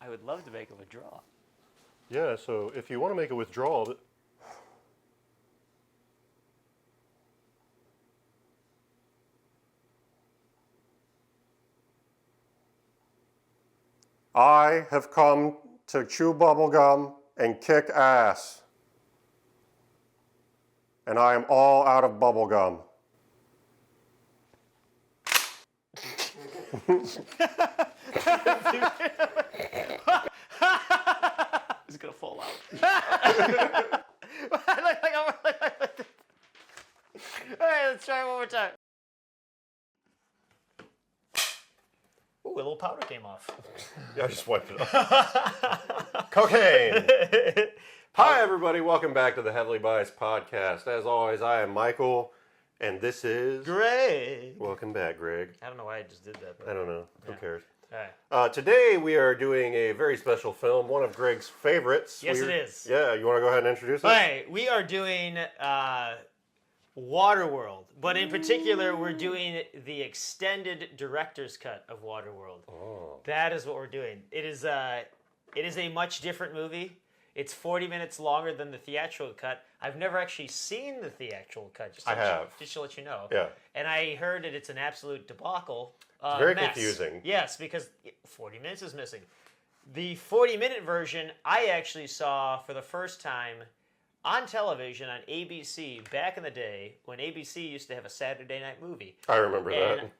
I would love to make a withdrawal. Yeah, so if you want to make a withdrawal... I have come to chew bubblegum and kick ass. And I am all out of bubblegum. It's gonna fall out. All right, let's try it one more time. Ooh, a little powder came off. Yeah, I just wiped it off. Cocaine! Hi, everybody. Welcome back to the Heavily Biased Podcast. As always, I am Michael, and this is... Greg. Welcome back, Greg. I don't know why I just did that. But... I don't know. Who cares? All right. Today, we are doing a very special film, one of Greg's favorites. Yes, it is. Yeah, you want to go ahead and introduce it? All right, we are doing Waterworld, but in particular, we're doing the extended director's cut of Waterworld. Oh. That is what we're doing. It is a much different movie. It's 40 minutes longer than the theatrical cut. I've never actually seen the theatrical cut. Just to let you know. Yeah. And I heard that it's an absolute debacle. It's very mess. confusing. Yes, because 40 minutes is missing. The 40-minute version I actually saw for the first time on television on ABC back in the day when ABC used to have a Saturday night movie. I remember and that.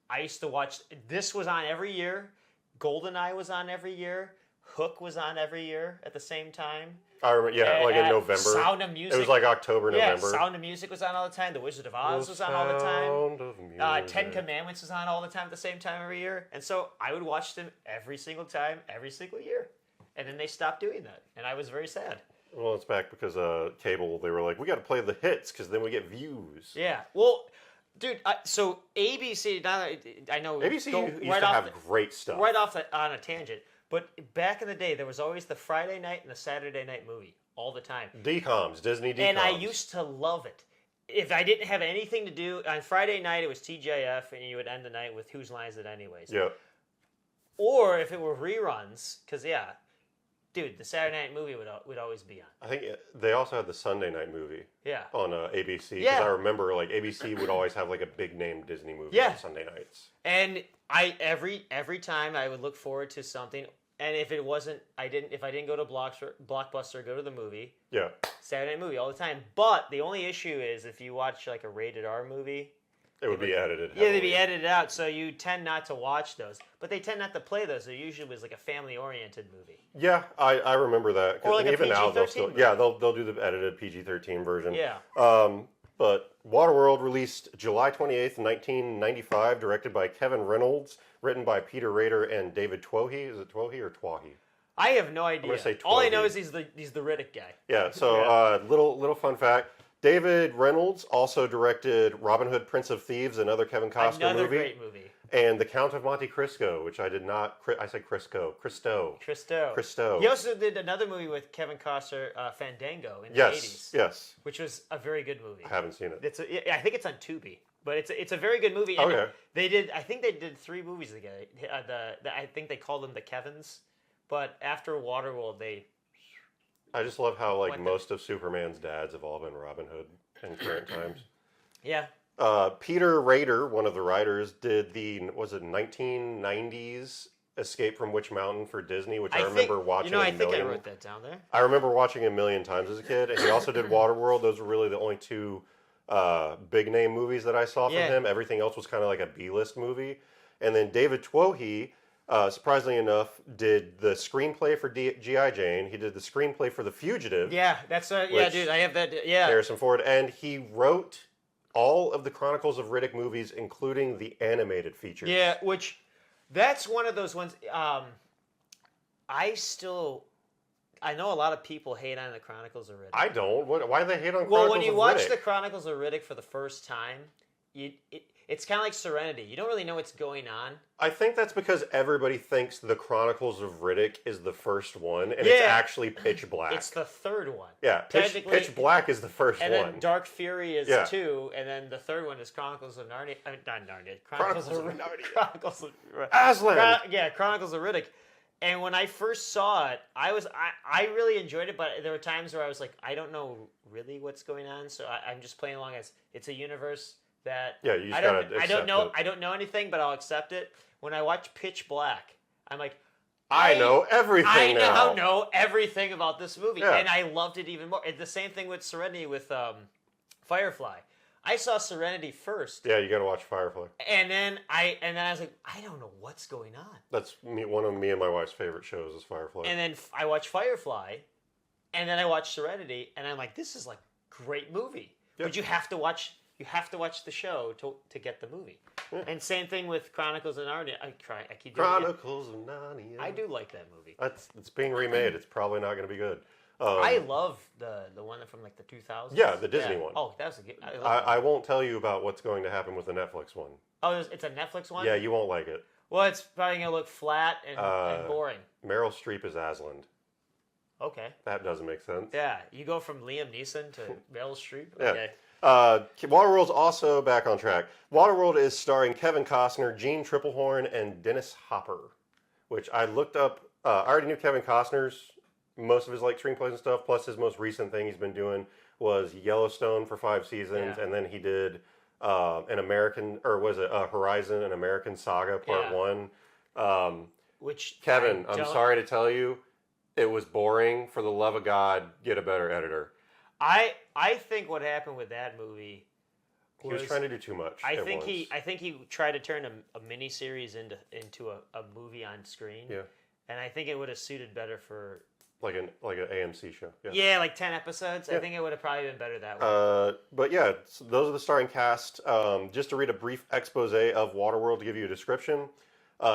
I used to watch, this was on every year. GoldenEye was on every year. Hook was on every year at the same time. I remember, yeah, like in November. Sound of Music. It was like October, November. Yeah, Sound of Music was on all the time. The Wizard of Oz was on all the time. Sound of Music. 10 Commandments was on all the time at the same time every year. And so I would watch them every single time, every single year. And then they stopped doing that. And I was very sad. Well, it's back because cable, they were like, we got to play the hits because then we get views. Yeah. Well, dude, so ABC, I know... ABC used to have great stuff. Right off on a tangent. But back in the day, there was always the Friday night and the Saturday night movie all the time. DComs, Disney DComs. And I used to love it. If I didn't have anything to do, on Friday night it was TJF, and you would end the night with Whose Line Is It Anyways? Yeah. Or if it were reruns, because dude, the Saturday night movie would always be on. I think they also had the Sunday night movie. Yeah. On ABC. Because Yeah. I remember like ABC would always have like a big name Disney movie on Sunday nights. And every time I would look forward to something. And if it wasn't, if I didn't go to Blockbuster, go to the movie. Yeah. Saturday night movie all the time. But the only issue is if you watch like a rated R movie, it would be edited. Yeah, they'd be edited out, so you tend not to watch those. But they tend not to play those. It usually was like a family-oriented movie. Yeah, I remember that. Or like a even now PG-13 they'll do the edited PG-13 version. Yeah. But Waterworld released July 28th, 1995, directed by Kevin Reynolds, written by Peter Rader and David Twohy. Is it Twohy or Twahy? I have no idea. I'm gonna say Twohy. All I know is he's the Riddick guy. Yeah. So little fun fact. David Reynolds also directed Robin Hood, Prince of Thieves, another Kevin Costner Another movie. great movie. And The Count of Monte Cristo, which I did not... I said Cristo. He also did another movie with Kevin Costner, Fandango, in the 80s. Yes. Which was a very good movie. I haven't seen it. I think it's on Tubi. But it's a very good movie. And okay. I think they did 3 movies together. I think they called them the Kevins. But after Waterworld, I just love how most of Superman's dads have all been Robin Hood in current times. Yeah. Peter Rader, one of the writers, did the 1990s Escape from Witch Mountain for Disney, which I remember watching. I think I wrote that down there. I remember watching a million times as a kid, and he also did Waterworld. Those were really the only 2 big name movies that I saw from him. Everything else was kind of like a B-list movie. And then David Twohy, surprisingly enough, did the screenplay for G.I. Jane. He did the screenplay for The Fugitive. Yeah, that's dude, I have that. Yeah, Harrison Ford, and he wrote all of the Chronicles of Riddick movies, including the animated features. Yeah, that's one of those ones. I know a lot of people hate on the Chronicles of Riddick. I don't. Why do they hate on Chronicles of Riddick? Well, when you watch the Chronicles of Riddick for the first time, it's kind of like Serenity. You don't really know what's going on. I think that's because everybody thinks the Chronicles of Riddick is the first one, and it's actually Pitch Black. It's the third one. Yeah, Pitch Black is the first one. And then Dark Fury is 2, and then the third one is Chronicles of Narnia. I mean, not Narnia. Chronicles of Narnia. Chronicles of Aslan! Chronicles of Riddick. And when I first saw it, I really enjoyed it, but there were times where I was like, I don't know really what's going on, so I'm just playing along as it's a universe that you just gotta accept I don't know it. I don't know anything, but I'll accept it. When I watch Pitch Black, I'm like, I know everything now. I know everything about this movie, Yeah. and I loved it even more. The same thing with Serenity with Firefly. I saw Serenity first. Yeah, you got to watch Firefly. And then I was like, I don't know what's going on. That's one of me and my wife's favorite shows is Firefly. And then I watched Firefly, and then I watched Serenity, and I'm like, this is like great movie. Yep. But you have to watch the show to get the movie. Yeah. And same thing with Chronicles of Narnia. I keep doing Chronicles of Narnia. I do like that movie. It's being remade. It's probably not going to be good. I love the one from like the 2000s. Yeah, the Disney one. Oh, that was a good. I won't tell you about what's going to happen with the Netflix one. Oh, it's a Netflix one? Yeah, you won't like it. Well, it's probably going to look flat and boring. Meryl Streep is Aslan. Okay. That doesn't make sense. Yeah, you go from Liam Neeson to Meryl Streep? Yeah. Okay. Waterworld's also back on track. Waterworld is starring Kevin Costner, Gene Triplehorn, and Dennis Hopper, which I looked up. I already knew Kevin Costner's most of his like screenplays and stuff. Plus, his most recent thing he's been doing was Yellowstone for 5 seasons, and then he did an American, or was it Horizon, an American Saga Part 1. Which Kevin, I'm sorry to tell you, it was boring. For the love of God, get a better editor. I think what happened with that movie he was trying to do too much. I think he tried to turn a miniseries into a movie on screen. Yeah. And I think it would have suited better for like an AMC show. Yeah. Yeah, like 10 episodes. Yeah. I think it would have probably been better that way. But yeah, so those are the starring cast. Just to read a brief expose of Waterworld to give you a description.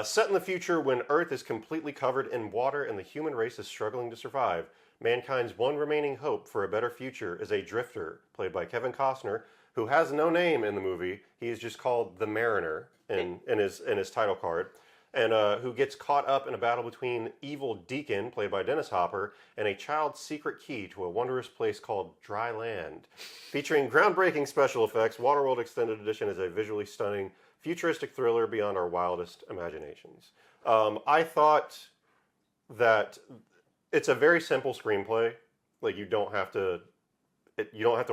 Set in the future when Earth is completely covered in water and the human race is struggling to survive, mankind's one remaining hope for a better future is a drifter, played by Kevin Costner, who has no name in the movie. He is just called the Mariner in his title card, and who gets caught up in a battle between evil Deacon, played by Dennis Hopper, and a child's secret key to a wondrous place called Dry Land. Featuring groundbreaking special effects, Waterworld Extended Edition is a visually stunning, futuristic thriller beyond our wildest imaginations. I thought that it's a very simple screenplay. Like you don't have to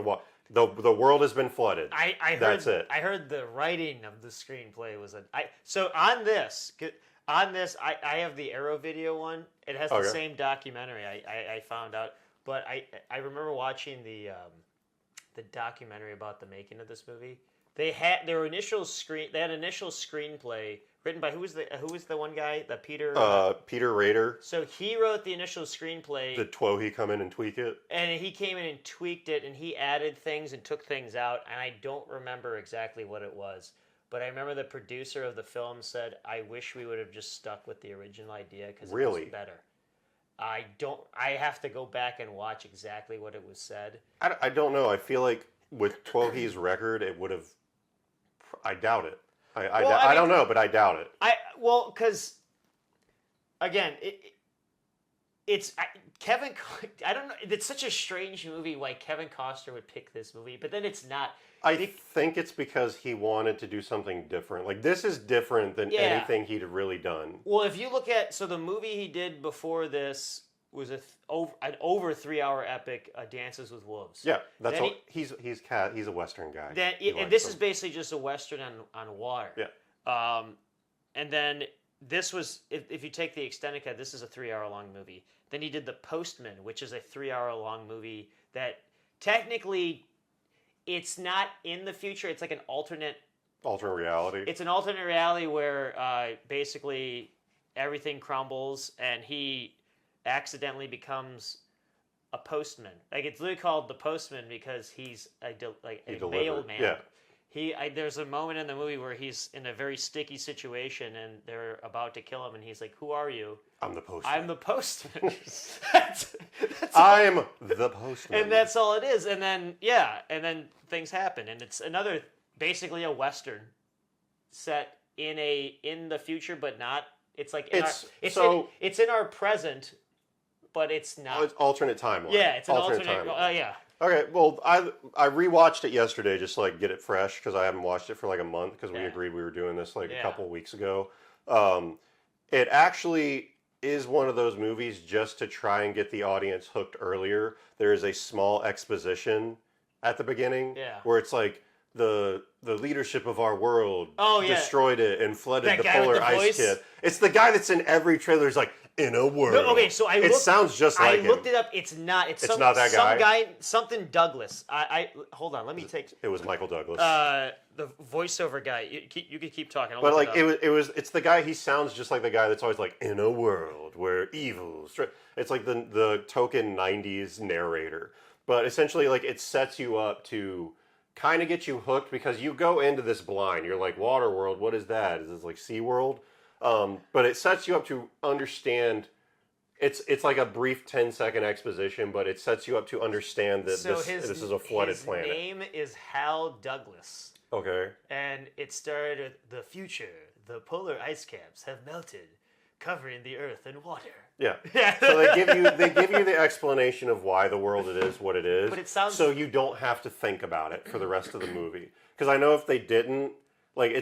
watch. The world has been flooded. That's it. I heard the writing of the screenplay was so on this I have the Arrow video one. It has the same documentary. I found out, but I remember watching the documentary about the making of this movie. They had an initial screenplay written by who was the one guy, the Peter Rader. So he wrote the initial screenplay. Did Twohy come in and tweak it? And he came in and tweaked it, and he added things and took things out, and I don't remember exactly what it was. But I remember the producer of the film said, "I wish we would have just stuck with the original idea because it was better." I have to go back and watch exactly what it was said. I don't know. I feel like with Twohy's record, it would have. I doubt it. I don't know, but I doubt it. Because again, it's Kevin. I don't know. It's such a strange movie why Kevin Costner would pick this movie, but then it's not. I think it's because he wanted to do something different. Like this is different than anything he'd really done. Well, if you look at the movie he did before this was an over 3-hour epic, Dances with Wolves. Yeah, that's he's a Western guy. And this is basically just a Western on water. Yeah. And then this was, if you take the extended cut, this is a 3-hour long movie. Then he did The Postman, which is a 3-hour long movie that technically it's not in the future. It's like an alternate reality. It's an alternate reality where basically everything crumbles and he accidentally becomes a postman. Like it's literally called The Postman because he's a mailman. Yeah. There's a moment in the movie where he's in a very sticky situation and they're about to kill him and he's like, "Who are you?" "I'm the postman." "I'm the postman." I'm the postman. And that's all it is. And then things happen and it's another basically a Western set in the future but not. It's like it's in our present. But it's not. Oh, it's alternate timeline. Yeah, it's an alternate timeline. Yeah. Okay, well, I rewatched it yesterday just to get it fresh because I haven't watched it for a month because we agreed we were doing this a couple weeks ago. It actually, is one of those movies just to try and get the audience hooked earlier. There is a small exposition at the beginning where it's like the leadership of our world destroyed it and flooded the polar ice cap. It's the guy that's in every trailer. He's like, in a world. No, okay, so it sounds just like him. I looked it up. It's not. It's not that guy. Some guy, something Douglas. I hold on. Let me take. It was Michael Douglas. The voiceover guy. You could keep talking. But like it's the guy. He sounds just like the guy that's always like, in a world where evil. It's like the token '90s narrator. But essentially, like, it sets you up to kind of get you hooked because you go into this blind. You're like, Waterworld, what is that? Is this like SeaWorld? But it sets you up to understand. It's like a brief 10-second exposition, but it sets you up to understand that this is a flooded planet. His name is Hal Douglas. Okay. And it started with the future. The polar ice caps have melted, covering the earth in water. Yeah. So they give you the explanation of why the world it is what it is. But it sounds so you don't have to think about it for the rest of the movie. Because I know if they didn't, like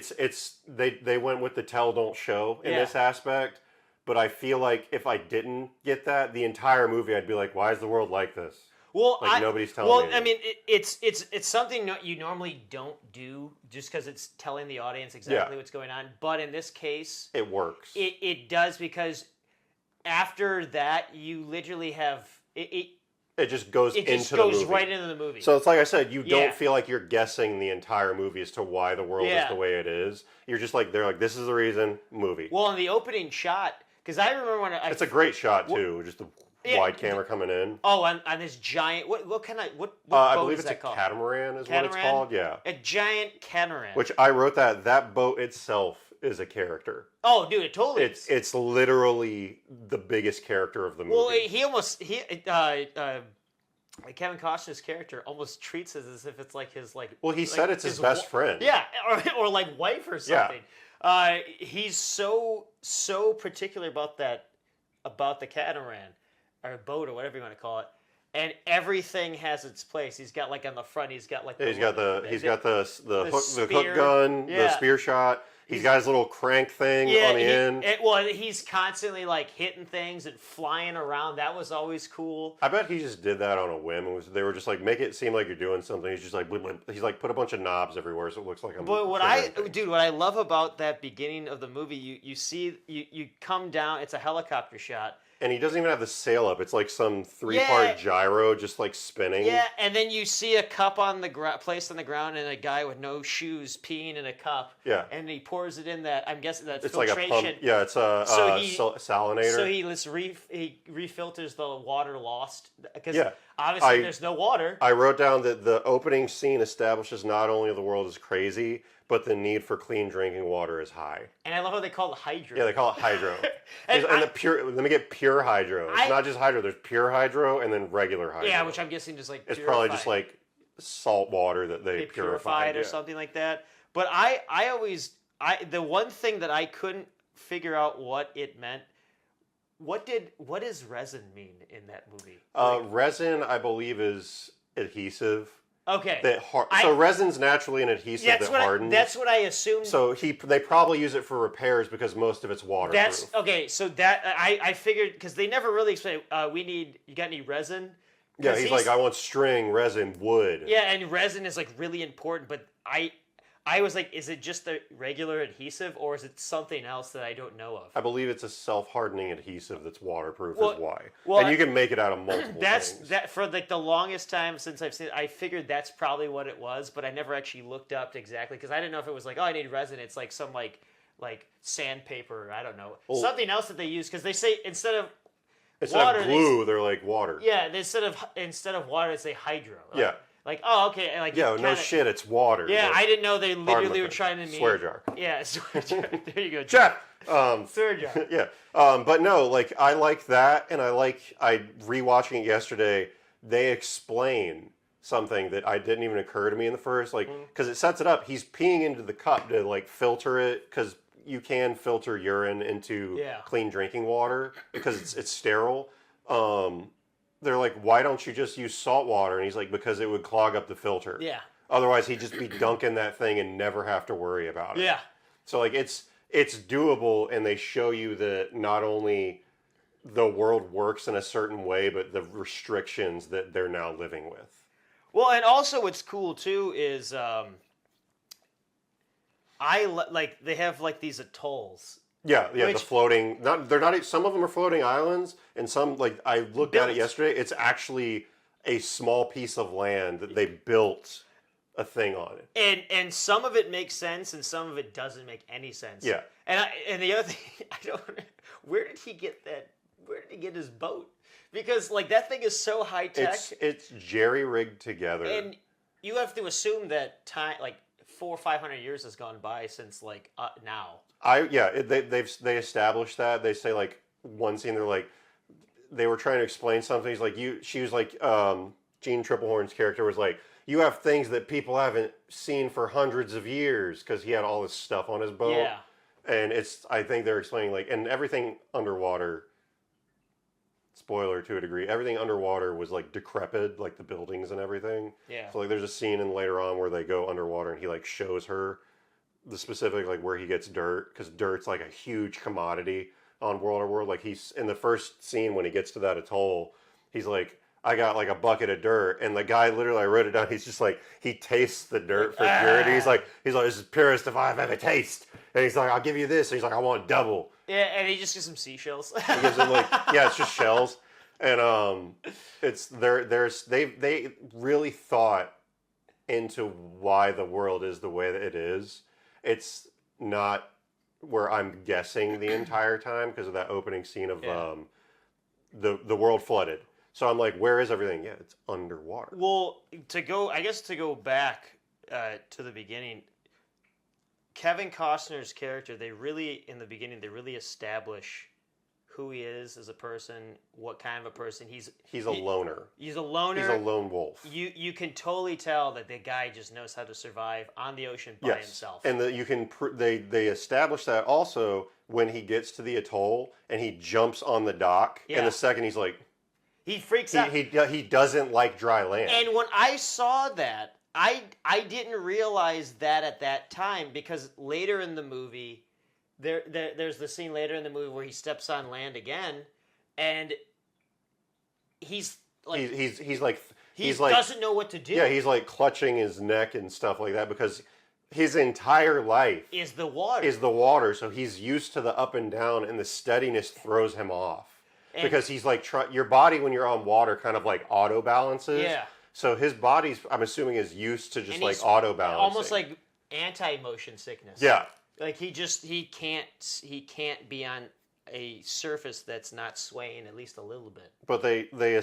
they went with the tell don't show in this aspect. But I feel like if I didn't get that, the entire movie I'd be like, why is the world like this? Well, like nobody's telling me. Well, I mean, it's something you normally don't do just because it's telling the audience exactly what's going on. But in this case, it works. It does because after that, you literally have it. It just goes into the movie. It just goes right into the movie. So it's like I said, you don't feel like you're guessing the entire movie as to why the world is the way it is. You're just like, they're like, this is the reason, movie. Well, in the opening shot, because I remember when it's a great shot too, just the wide camera coming in. Oh, on this giant, what I boat believe is it's that called? Catamaran is what it's called, yeah. A giant catamaran. Which I wrote that boat itself is a character. Oh, dude, it totally is. It's literally the biggest character of the movie. Well, Kevin Costner's character almost treats it as if it's like his Well, he said it's his best friend. Yeah, or like wife or something. Yeah. He's so particular about the catamaran or boat or whatever you want to call it. And everything has its place. He's got like on the front. He's got like he's got the hook gun, the spear shot. He's got his little crank thing on the end. He's constantly like hitting things and flying around. That was always cool. I bet he just did that on a whim. They were just like, make it seem like you're doing something. He's just like, he's like put a bunch of knobs everywhere so it looks like I'm. But what I love about that beginning of the movie, you come down. It's a helicopter shot. And he doesn't even have the sail up. It's like some 3-part gyro just like spinning. Yeah, and then you see a cup on the placed on the ground and a guy with no shoes peeing in a cup. Yeah. And he pours it in that, I'm guessing that's it's filtration. Like a pump. Yeah, it's a salinator. So he refilters the water lost. Because obviously there's no water. I wrote down that the opening scene establishes not only the world is crazy, but the need for clean drinking water is high. And I love how they call it hydro. Yeah, they call it hydro. Let me get pure hydro. It's not just hydro. There's pure hydro and then regular hydro. Yeah, which I'm guessing just like it's probably just like salt water that they purified or something like that. But the one thing that I couldn't figure out what it meant. What does resin mean in that movie? Resin, I believe, is adhesive. Okay. So resin's naturally an adhesive that hardens. That's what I assumed. So they probably use it for repairs because most of it's waterproof. So that I figured because they never really explained. You got any resin? Yeah, he's like, I want string, resin, wood. Yeah, and resin is like really important. But I was like, is it just the regular adhesive or is it something else that I don't know of? I believe it's a self-hardening adhesive that's waterproof is why. Well, and you can make it out of multiple things. That for like the longest time since I've seen it, I figured that's probably what it was, but I never actually looked up exactly because I didn't know if it was like, oh, I need resin. It's like some like sandpaper, I don't know. Something else that they use because they say instead of glue, they're like water. Yeah, instead of water, they say hydro. Yeah. Like, oh, okay. Like, no shit, it's water. Yeah, I didn't know they literally were trying to mean... Swear jar. Yeah, swear jar. There you go. Jeff! Swear jar. Yeah. But no, like, I like that, and I rewatching it yesterday, they explain something that didn't even occur to me in the first, like, because it sets it up. He's peeing into the cup to, like, filter it, because you can filter urine into clean drinking water, because it's sterile. They're like, why don't you just use salt water? And he's like, because it would clog up the filter. Yeah. Otherwise, he'd just be dunking that thing and never have to worry about it. Yeah. So, like, it's doable, and they show you that not only the world works in a certain way, but the restrictions that they're now living with. Well, and also what's cool too is like they have like these atolls. Yeah, Which, the floating. They're not. Some of them are floating islands, and some like I looked at it yesterday. It's actually a small piece of land that they built a thing on it. And some of it makes sense, and some of it doesn't make any sense. Yeah. And the other thing, I don't. Where did he get that? Where did he get his boat? Because like that thing is so high tech. It's jerry rigged together, and you have to assume that time like 400 or 500 years has gone by since like now. They established that. They say like one scene they're like they were trying to explain something. He's like she was like Gene Triplehorn's character was like you have things that people haven't seen for hundreds of years because he had all this stuff on his boat. Yeah. And I think they're explaining like and everything underwater. Spoiler to a degree, everything underwater was like decrepit, like the buildings and everything. Yeah. So like there's a scene in later on where they go underwater and he like shows her the specific like where he gets dirt because dirt's like a huge commodity on Waterworld. Like he's in the first scene when he gets to that atoll, he's like, I got like a bucket of dirt, and the guy literally I wrote it down. He's just like he tastes the dirt for purity. He's like this is purest if I've ever tasted. And he's like I'll give you this. And he's like I want double. Yeah, and he just gives him seashells. He gives him like it's just shells, and it's they really thought into why the world is the way that it is. It's not where I'm guessing the entire time because of that opening scene of the world flooded. So I'm like, where is everything? Yeah, it's underwater. Well, to go back to the beginning, Kevin Costner's character, in the beginning, they really establish who he is as a person, what kind of a person he's a loner. He's a loner. He's a lone wolf. You can totally tell that the guy just knows how to survive on the ocean by himself. And they establish that also when he gets to the atoll and he jumps on the dock. And the second he's like, he freaks out. He doesn't like dry land. And when I saw that, I didn't realize that at that time because later in the movie, there's the scene later in the movie where he steps on land again, and he's like he doesn't know what to do. Yeah, he's like clutching his neck and stuff like that because his entire life is the water. So he's used to the up and down, and the steadiness throws him off. Because he's like, your body when you're on water kind of like auto balances. Yeah. So his body's, I'm assuming, is used to just like auto balancing. Almost like anti-motion sickness. Yeah. Like he can't be on a surface that's not swaying at least a little bit. But they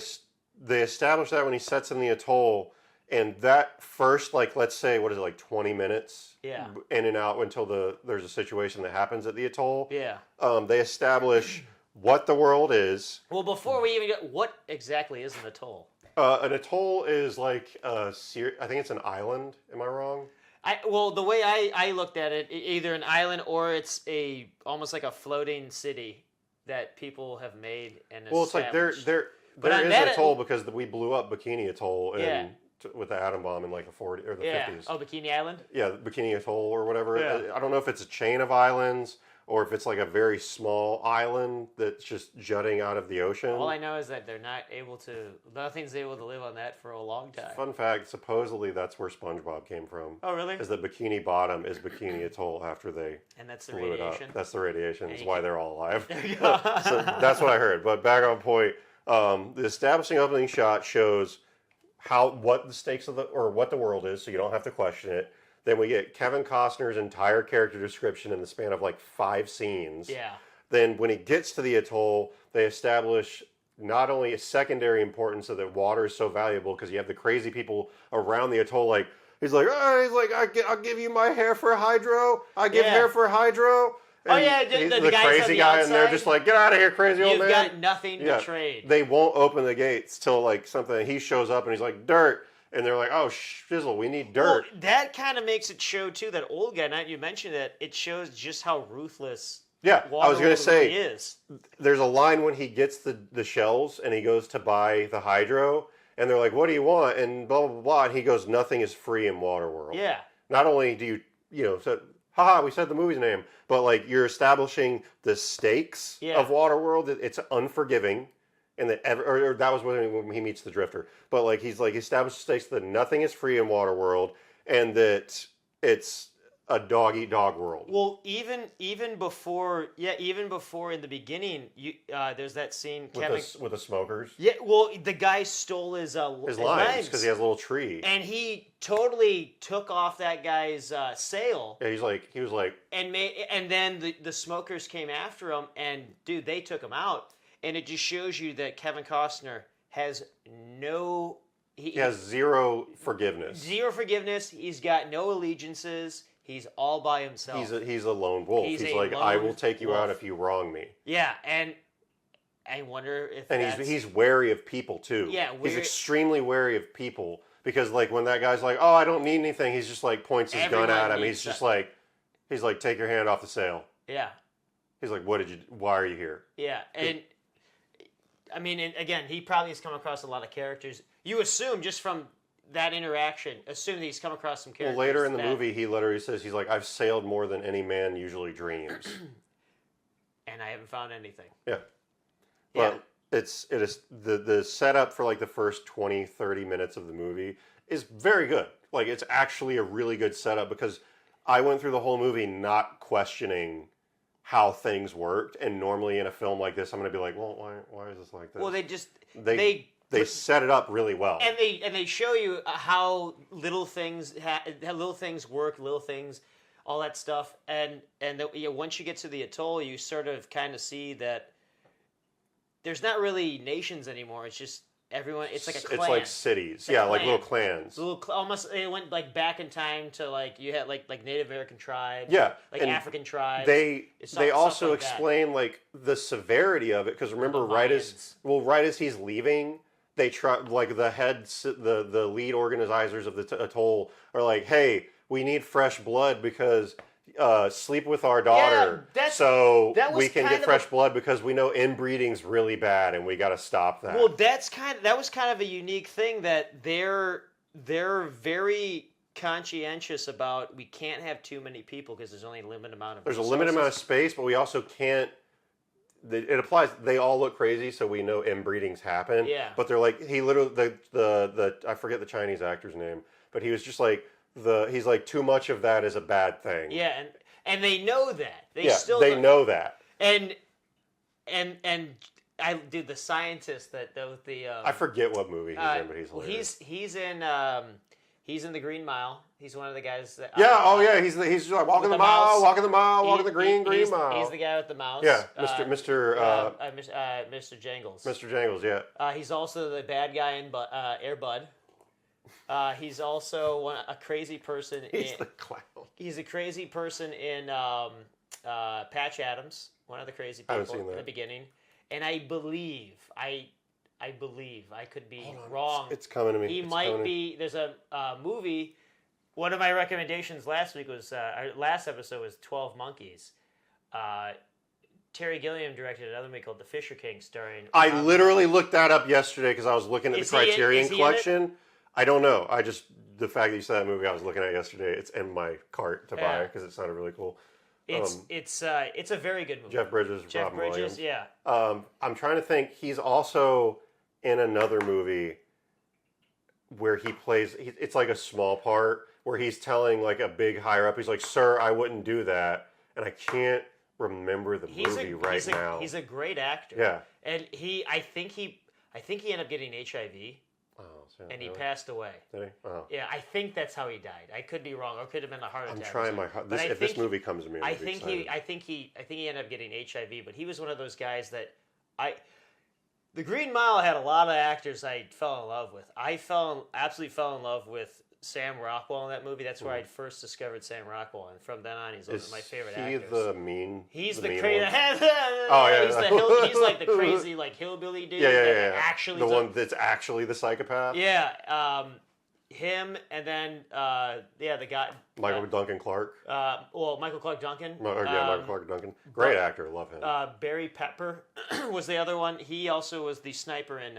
establish that when he sets in the atoll, and that first let's say 20 minutes. Yeah. In and out until there's a situation that happens at the atoll. Yeah. They establish what the world is. Well, before we even get, what exactly is an atoll? An atoll is like I think it's an island. Am I wrong? The way I looked at it, either an island or it's almost like a floating city that people have made and it's like there is an atoll because we blew up Bikini Atoll with the atom bomb in like the 40s or the 50s. Oh, Bikini Island? Yeah, Bikini Atoll or whatever. Yeah. I don't know if it's a chain of islands or if it's like a very small island that's just jutting out of the ocean. All I know is that nothing's able to live on that for a long time. Fun fact, supposedly that's where SpongeBob came from. Oh, really? Is that Bikini Bottom is Bikini Atoll after they and that's the blew radiation? It up. That's the radiation. That's why they're all alive. There you go. So that's what I heard. But back on point, the establishing opening shot shows what the stakes what the world is, so you don't have to question it. Then we get Kevin Costner's entire character description in the span of like 5 scenes. Yeah. Then when he gets to the atoll, they establish not only a secondary importance of that water is so valuable because you have the crazy people around the atoll like, I'll give you my hair for hydro. I give hair for hydro. And the guys crazy guy, and they're just like, get out of here, crazy old man. You've got nothing to trade. They won't open the gates till like something. He shows up and he's like, dirt. And they're like, oh, shizzle, we need dirt. Well, that kind of makes it show, too, that old guy, now you mentioned that, it shows just how ruthless I was going to say, really is. There's a line when he gets the shells and he goes to buy the hydro, and they're like, what do you want? And blah, blah, blah, and he goes, nothing is free in Waterworld. Yeah. Not only do so haha, we said the movie's name. But like you're establishing the stakes of Waterworld. It's unforgiving. And that or that was when he meets the Drifter. But like he's like established stakes that nothing is free in Waterworld, and that it's a dog eat dog world. Well, even before in the beginning, there's that scene with the smokers. Yeah, well, the guy stole his limes because he has a little tree, and he totally took off that guy's sail. Yeah, he was like, and then the smokers came after him, and dude, they took him out. And it just shows you that Kevin Costner has no... He has zero forgiveness. Zero forgiveness. He's got no allegiances. He's all by himself. He's a lone wolf. He's like, I will take you out if you wrong me. Yeah, and I wonder if he's wary of people, too. Yeah, he's extremely wary of people. Because, like, when that guy's like, oh, I don't need anything, he's just, like, points his gun at him. He's just like, take your hand off the sail. Yeah. He's like, why are you here? Yeah, and... I mean, and again, he probably has come across a lot of characters. You assume just from that interaction, assume that he's come across some characters. Well, later in the movie, he literally says, he's like, I've sailed more than any man usually dreams. And I haven't found anything. Yeah. But it is the setup for like the first 20, 30 minutes of the movie is very good. Like, it's actually a really good setup because I went through the whole movie not questioning how things worked, and normally in a film like this, I'm going to be like, well, why is this like this? Well, they set it up really well, and they show you how little things work, little things, all that stuff, and once you get to the atoll, you sort of kind of see that there's not really nations anymore. It's just everyone. It's like a clan. It's like cities, like little clans. Almost it went like back in time to like you had like Native American tribes, like African tribes. They also explain like the severity of it because remember right as he's leaving, they try like the lead organizers of the atoll are like, hey, we need fresh blood because. Sleep with our daughter, so we can get fresh blood because we know inbreeding's really bad and we got to stop that. Well, that was kind of a unique thing that they're very conscientious about. We can't have too many people because there's only a limited amount of. There's a limited amount of space, but we also can't. It applies. They all look crazy, so we know inbreedings happen. Yeah. But they're like he literally the I forget the Chinese actor's name, but he was just like. He's like too much of that is a bad thing. Yeah, and they know that. They know that. And I dude, the scientist that the I forget what movie he's in, but he's hilarious. He's in the Green Mile. He's one of the guys that. He's just like walking the mile, walking the green mile. He's the guy with the mouse. Yeah, Mr. Jangles. Mr. Jangles, yeah. He's also the bad guy in Air Bud. He's also a crazy person. He's the clown. He's a crazy person in Patch Adams, one of the crazy people in the beginning. And I believe, I could be wrong. It's coming to me. He might be. There's a movie. One of my recommendations last week was our last episode was 12 Monkeys. Terry Gilliam directed another movie called The Fisher King, starring. I literally looked that up yesterday because I was looking at the Criterion Collection. I don't know. The fact that you saw that movie I was looking at yesterday, it's in my cart to buy because it sounded really cool. It's a very good movie. Jeff Bridges, Robin Williams. Yeah. I'm trying to think. He's also in another movie where he plays. It's like a small part where he's telling like a big higher up. He's like, "Sir, I wouldn't do that," and I can't remember the movie right now. He's a great actor. Yeah. And I think he ended up getting HIV. And he passed away. Did he? Oh. Yeah, I think that's how he died. I could be wrong, or it could have been a heart attack. I'm trying my hard. If this movie comes to me, I think he ended up getting HIV. But he was one of those guys that The Green Mile had a lot of actors I fell in love with. I absolutely fell in love with Sam Rockwell in that movie. That's where I first discovered Sam Rockwell, and from then on, he's one of my favorite actors. He's the crazy. Oh yeah, he's like the crazy like hillbilly dude. Yeah. Actually, the one that's actually the psychopath. Yeah, him, and then the guy Michael Duncan Clark. Michael Clark Duncan. Michael Clark Duncan. Great actor, love him. Barry Pepper was the other one. He also was the sniper in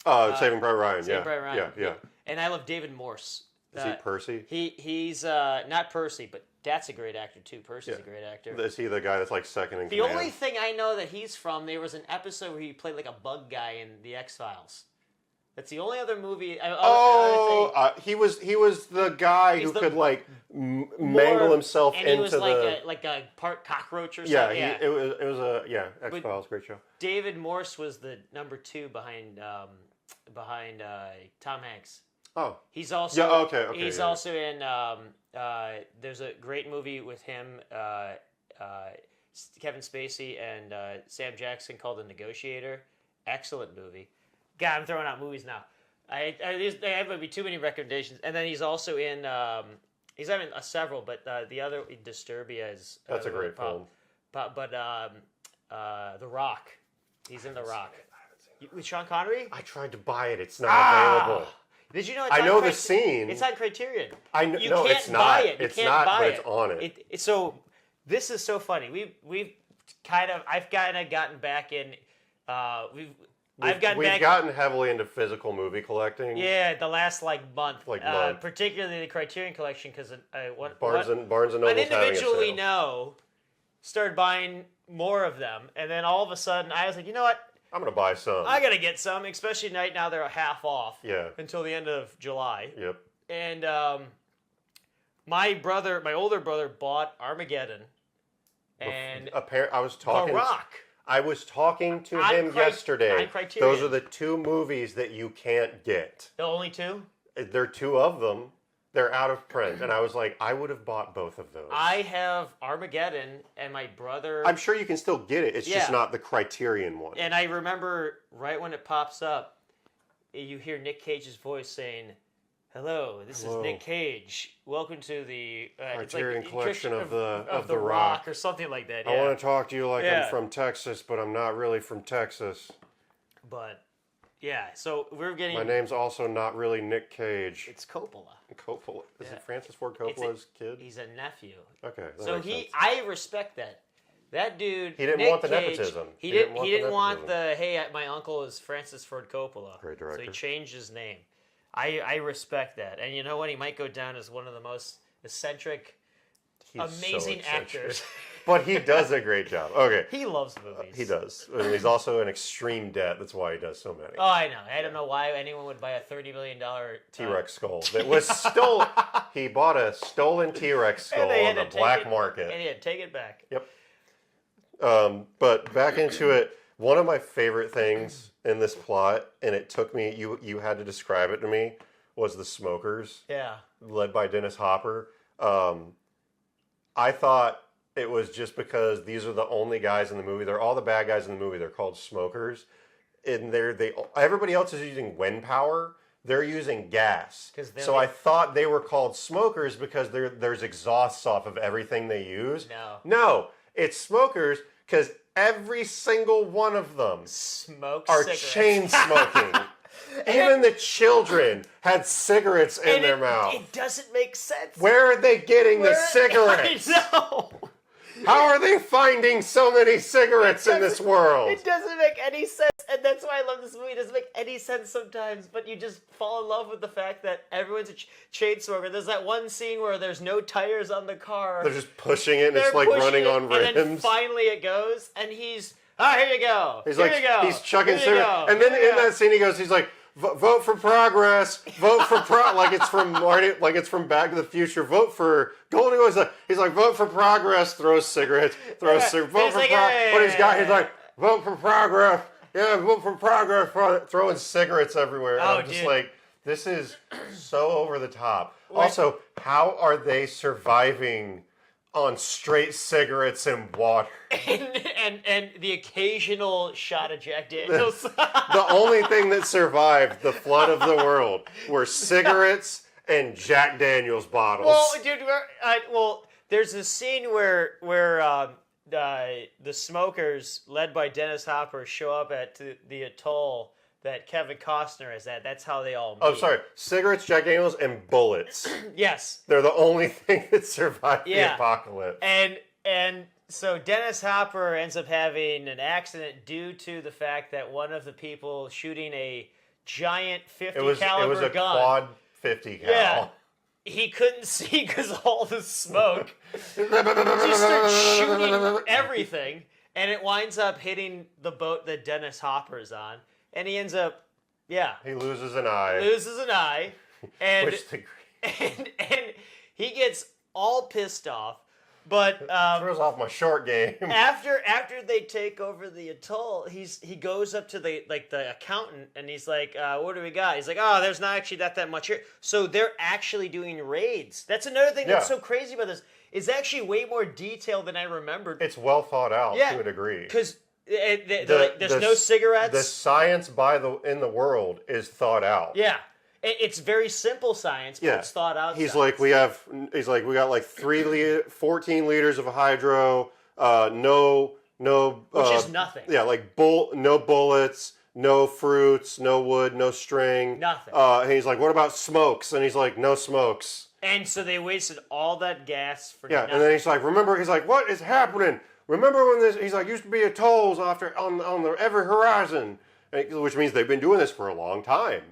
Saving Private Ryan. Saving Private Ryan. Yeah. And I love David Morse. Is he Percy? He's not Percy, but That's a great actor too. Percy's a great actor. Is he the guy that's like second in The command? only thing I know that he's from, there was an episode where he played like a bug guy in The X-Files. That's the only other movie. He was the guy who could like mangle himself and into he was like a part cockroach or something. It was X-Files, great show. David Morse was the number 2 behind Tom Hanks. Oh, he's also He's yeah. also in. There's a great movie with him, Kevin Spacey and Sam Jackson called The Negotiator. Excellent movie. God, I'm throwing out movies now. I have maybe too many recommendations. And then he's also in. He's having several, but the other Disturbia is. That's a great film. But The Rock. He's in The Rock. With Sean Connery? I tried to buy it. It's not available. Did you know? I know the scene. It's on Criterion. I know. You No, can't it's buy not. it. It's not. But it's on it. So this is so funny. I've kind of gotten back in. We've gotten heavily into physical movie collecting. Yeah, the last month. Particularly the Criterion collection because Barnes and Noble. An individual we know started buying more of them, and then all of a sudden I was like, you know what? I'm gonna buy some. I gotta get some, especially right now they're half off. Yeah. Until the end of July. Yep. And my older brother, bought Armageddon. And I was talking. The Rock. I was talking to him yesterday. On Criterion. Those are the 2 movies that you can't get. The only 2? There are 2 of them. They're out of print, and I was like, I would have bought both of those. I have Armageddon, and my brother. I'm sure you can still get it. It's just not the Criterion one. And I remember right when it pops up, you hear Nick Cage's voice saying, "Hello, this is Nick Cage. Welcome to the Criterion collection of the Rock," or something like that. Yeah. I want to talk to you like I'm from Texas, but I'm not really from Texas. But yeah, so we're getting. My name's also not really Nick Cage. It's Coppola. Coppola. Is it Francis Ford Coppola's kid? He's a nephew. Okay. So I respect that. That dude. He didn't want the nepotism. He didn't want the my uncle is Francis Ford Coppola. Great director. So he changed his name. I respect that. And you know what? He might go down as one of the most eccentric, amazing actors. But he does a great job. Okay. He loves movies. He does. And he's also in extreme debt. That's why he does so many. Oh, I know. I don't know why anyone would buy a $30 million T-Rex skull that was stolen. He bought a stolen T-Rex skull on the black market. And he had to take it back. Yep. But back into it, one of my favorite things in this plot, and it took me, you had to describe it to me, was the smokers. Yeah. Led by Dennis Hopper. I thought it was just because these are the only guys in the movie. They're all the bad guys in the movie. They're called smokers. And everybody else is using wind power. They're using gas. So I thought they were called smokers because there's exhausts off of everything they use. No, it's smokers because every single one of them are chain smoking. Even the children had cigarettes in their mouth. It doesn't make sense. Where are they getting the cigarettes? I know. How are they finding so many cigarettes in this world? It doesn't make any sense, and that's why I love this movie. It doesn't make any sense sometimes, but you just fall in love with the fact that everyone's a chain smoker. There's that one scene where there's no tires on the car. They're just pushing it, and it's like running on rims. And then finally it goes, and he's, here you go. Here you go. He's chucking cigarettes. And then in that scene he's like, vote for progress. Vote for like it's from Marty, like it's from Back to the Future. Vote for Goldie. He's like, vote for progress. Throws cigarettes. Vote for progress. But he's like, vote for progress. Yeah, vote for progress. Throwing cigarettes everywhere. And I'm just like, this is so over the top. Also, how are they surviving on straight cigarettes and water? And the occasional shot of Jack Daniels. The only thing that survived the flood of the world were cigarettes and Jack Daniels bottles. Well, dude, there's a scene where the smokers, led by Dennis Hopper, show up at the atoll that Kevin Costner is at. That's how they all meet. Oh, sorry. Cigarettes, Jack Daniels, and bullets. Yes. They're the only thing that survived the apocalypse. And so Dennis Hopper ends up having an accident due to the fact that one of the people shooting a giant 50 caliber gun. It was a quad 50 cal. Yeah. he couldn't see because all the smoke. Just starts shooting everything, and it winds up hitting the boat that Dennis Hopper's on, and he ends up, he loses an eye. And Which the and he gets all pissed off. But throws off my short game. after they take over the atoll, he goes up to the accountant and he's like, "What do we got?" He's like, "Oh, there's not actually that much here." So they're actually doing raids. That's another thing that's so crazy about this. It's actually way more detailed than I remembered. It's well thought out to a degree. Because there's no cigarettes. The science in the world is thought out. Yeah. It's very simple science, but it's thought out. He's like, we got like 14 liters of hydro, no, which is nothing. Yeah, like no bullets, no fruits, no wood, no string, nothing. And he's like, what about smokes? And he's like, no smokes. And so they wasted all that gas for nothing. And then he's like, what is happening? Remember when this? He's like, used to be atolls on the every horizon, which means they've been doing this for a long time.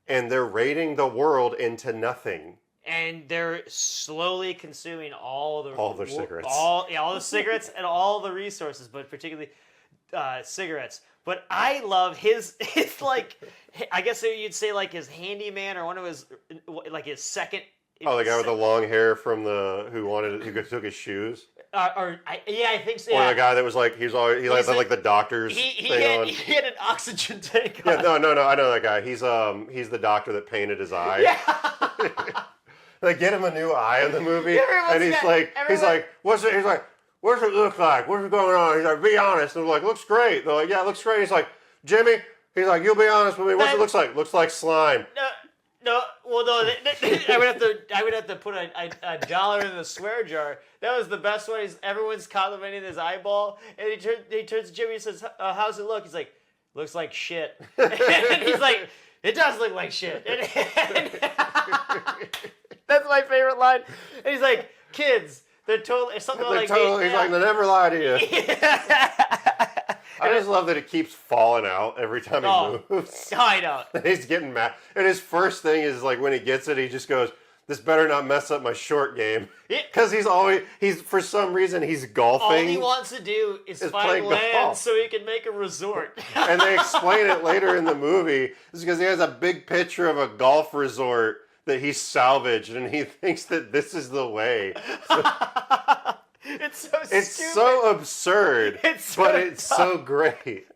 And they're raiding the world into nothing. And they're slowly consuming all their cigarettes. All the cigarettes and all the resources, but particularly cigarettes. But I love his like, I guess you would say like his handyman or one of his, like his second. Oh, the guy with the long hair from who took his shoes. I think so. Or Yeah. the guy that was like, he had like the doctor's thing on. He had an oxygen tank on. Yeah, no, I know that guy. He's the doctor that painted his eye. Yeah. They get him a new eye in the movie, and he's like, what's it? He's like, what's it look like? What's going on? He's like, be honest. And they're like, looks great. They're like, yeah, it looks great. He's like, Jimmy. He's like, you'll be honest with me. What's it looks like? Looks like slime. No, I would have to put a dollar in the swear jar. That was the best one. Everyone's complimenting his eyeball, and he turns to Jimmy and says, "How's it look?" He's like, "Looks like shit." And he's like, "It does look like shit." And that's my favorite line. And he's like, "Kids, they're totally something like." He's like, "They never lie to you." I just love that it keeps falling out every time he moves. I know. He's getting mad. And his first thing is like when he gets it, he just goes, "This better not mess up my short game." Because he's for some reason he's golfing. All he wants to do is find land golf. So he can make a resort. And they explain it later in the movie. It's because he has a big picture of a golf resort that he salvaged, and he thinks that this is the way. It's so stupid. It's so absurd, but it's so great.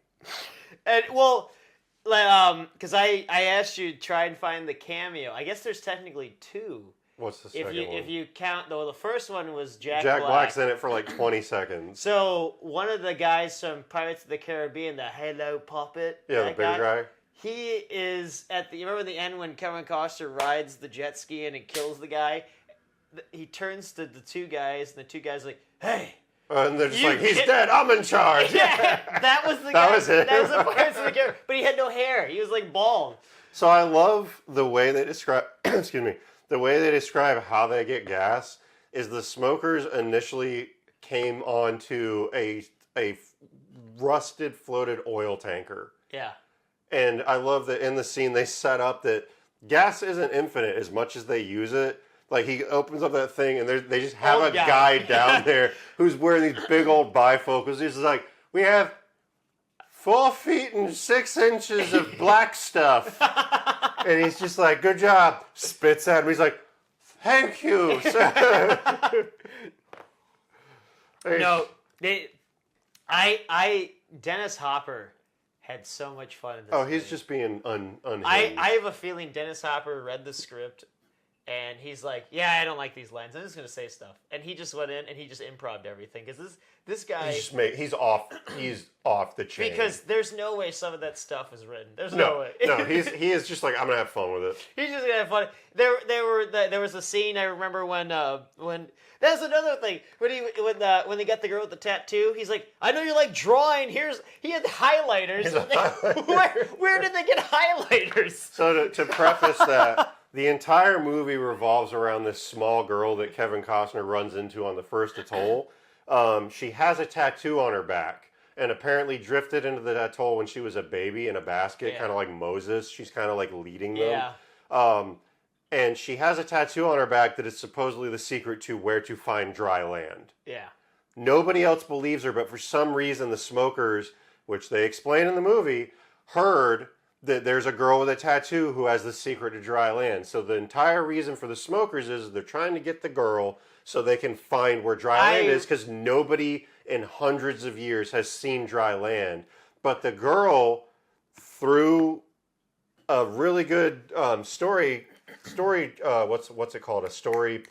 And because I asked you to try and find the cameo. I guess there's technically two. What's the second one? If you count, though, the first one was Jack Black's in it for like 20 seconds. So one of the guys from Pirates of the Caribbean, the Hello Puppet. Yeah, the big guy. He is you remember the end when Kevin Costner rides the jet ski and kills the guy? He turns to the two guys, and the two guys are like, "Hey." And they're just like, "He's dead, I'm in charge." Yeah, that was the guy. That was it. That was the Pirates of the Caribbean. But he had no hair. He was like bald. So I love the way they describe, excuse me, the way they describe how they get gas is the smokers initially came onto a rusted floated oil tanker. Yeah. And I love that in the scene they set up that gas isn't infinite as much as they use it. Like, he opens up that thing, and they just have a guy down there who's wearing these big old bifocals. He's like, "We have 4 feet and 6 inches of black stuff." And he's just like, "Good job." Spits at him. He's like, "Thank you." No, Dennis Hopper had so much fun in this movie. He's just being unhinged. I have a feeling Dennis Hopper read the script, and he's like, "Yeah, I don't like these lines. I'm just going to say stuff." And he just went in and he just improv'd everything. Because this guy... He's off the chain. Because there's no way some of that stuff was written. There's no way. No, he is just like, "I'm going to have fun with it." He's just going to have fun. There was a scene, I remember when that's another thing. When they got the girl with the tattoo, he's like, "I know you like drawing. He had highlighters." Where did they get highlighters? So to preface that, the entire movie revolves around this small girl that Kevin Costner runs into on the first atoll. She has a tattoo on her back, and apparently drifted into the atoll when she was a baby in a basket, kind of like Moses. She's kind of like leading them. Yeah. and she has a tattoo on her back that is supposedly the secret to where to find dry land. Yeah. Nobody else believes her, but for some reason the smokers, which they explain in the movie, heard that there's a girl with a tattoo who has the secret to dry land. So the entire reason for the smokers is they're trying to get the girl so they can find where dry land is, because nobody in hundreds of years has seen dry land. But the girl, through a really good story, what's it called? A story,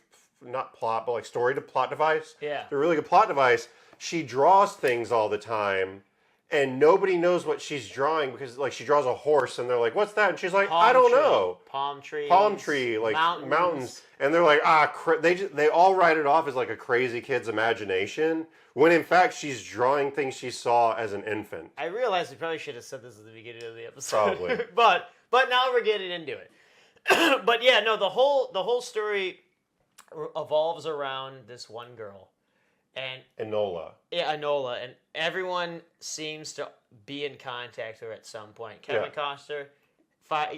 not plot, but like story to plot device. Yeah. A really good plot device. She draws things all the time, and nobody knows what she's drawing, because like she draws a horse, and they're like, "What's that?" And she's like, "I don't know." Palm tree, like mountains, and they're like, they all write it off as like a crazy kid's imagination, when in fact she's drawing things she saw as an infant. I realized we probably should have said this at the beginning of the episode. Probably. but now we're getting into it. But yeah, no, the whole story evolves around this one girl, and Enola. Yeah, Enola, and everyone seems to be in contact with her at some point. Kevin Costner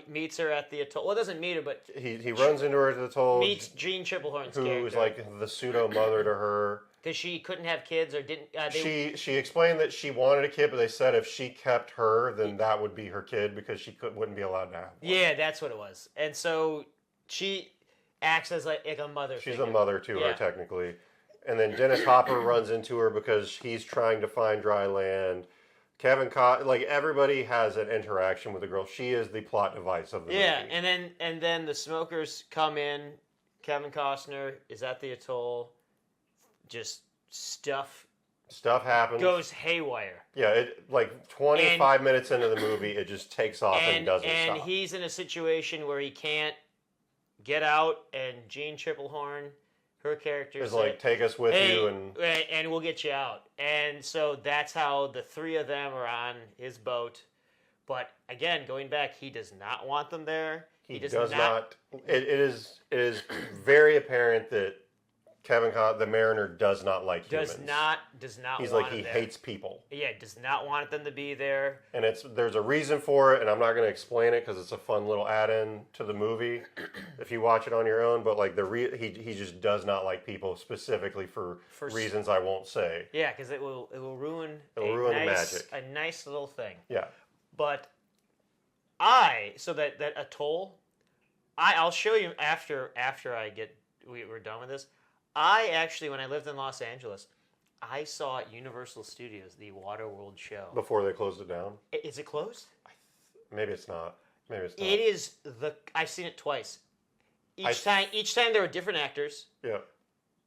meets her at the atoll. Well, doesn't meet her, but he runs into her at the atoll. Meets Jean Triplehorn's character, who's like the pseudo mother to her. Because she couldn't have kids or didn't. She explained that she wanted a kid, but they said if she kept her, then that would be her kid, because she wouldn't be allowed to have one. Yeah, that's what it was. And so she acts as like a mother. She's a mother to her, technically. And then Dennis Hopper runs into her because he's trying to find dry land. Like everybody has an interaction with the girl. She is the plot device of the movie. Yeah, and then the smokers come in. Kevin Costner is at the atoll. Just stuff happens. Goes haywire. Yeah, like 25 minutes into the movie, it just takes off and doesn't stop. And he's in a situation where he can't get out, and Jean Triplehorn, her character, is like, take us with you, and we'll get you out. And so that's how the three of them are on his boat. But again, going back, he does not want them there. He does not. It is very apparent that the Mariner does not like humans. Does not. He's want like, he there. hates people. Yeah, does not want them to be there. And there's a reason for it, and I'm not going to explain it because it's a fun little add-in to the movie if you watch it on your own. But like he just does not like people, specifically for reasons I won't say. Yeah, because it will ruin. The magic. A nice little thing. Yeah. But that atoll, I'll show you after we're done with this. I actually, when I lived in Los Angeles, I saw at Universal Studios the Waterworld show. Before they closed it down? Is it closed? Maybe it's not. It is I've seen it twice. Each time there are different actors. Yeah.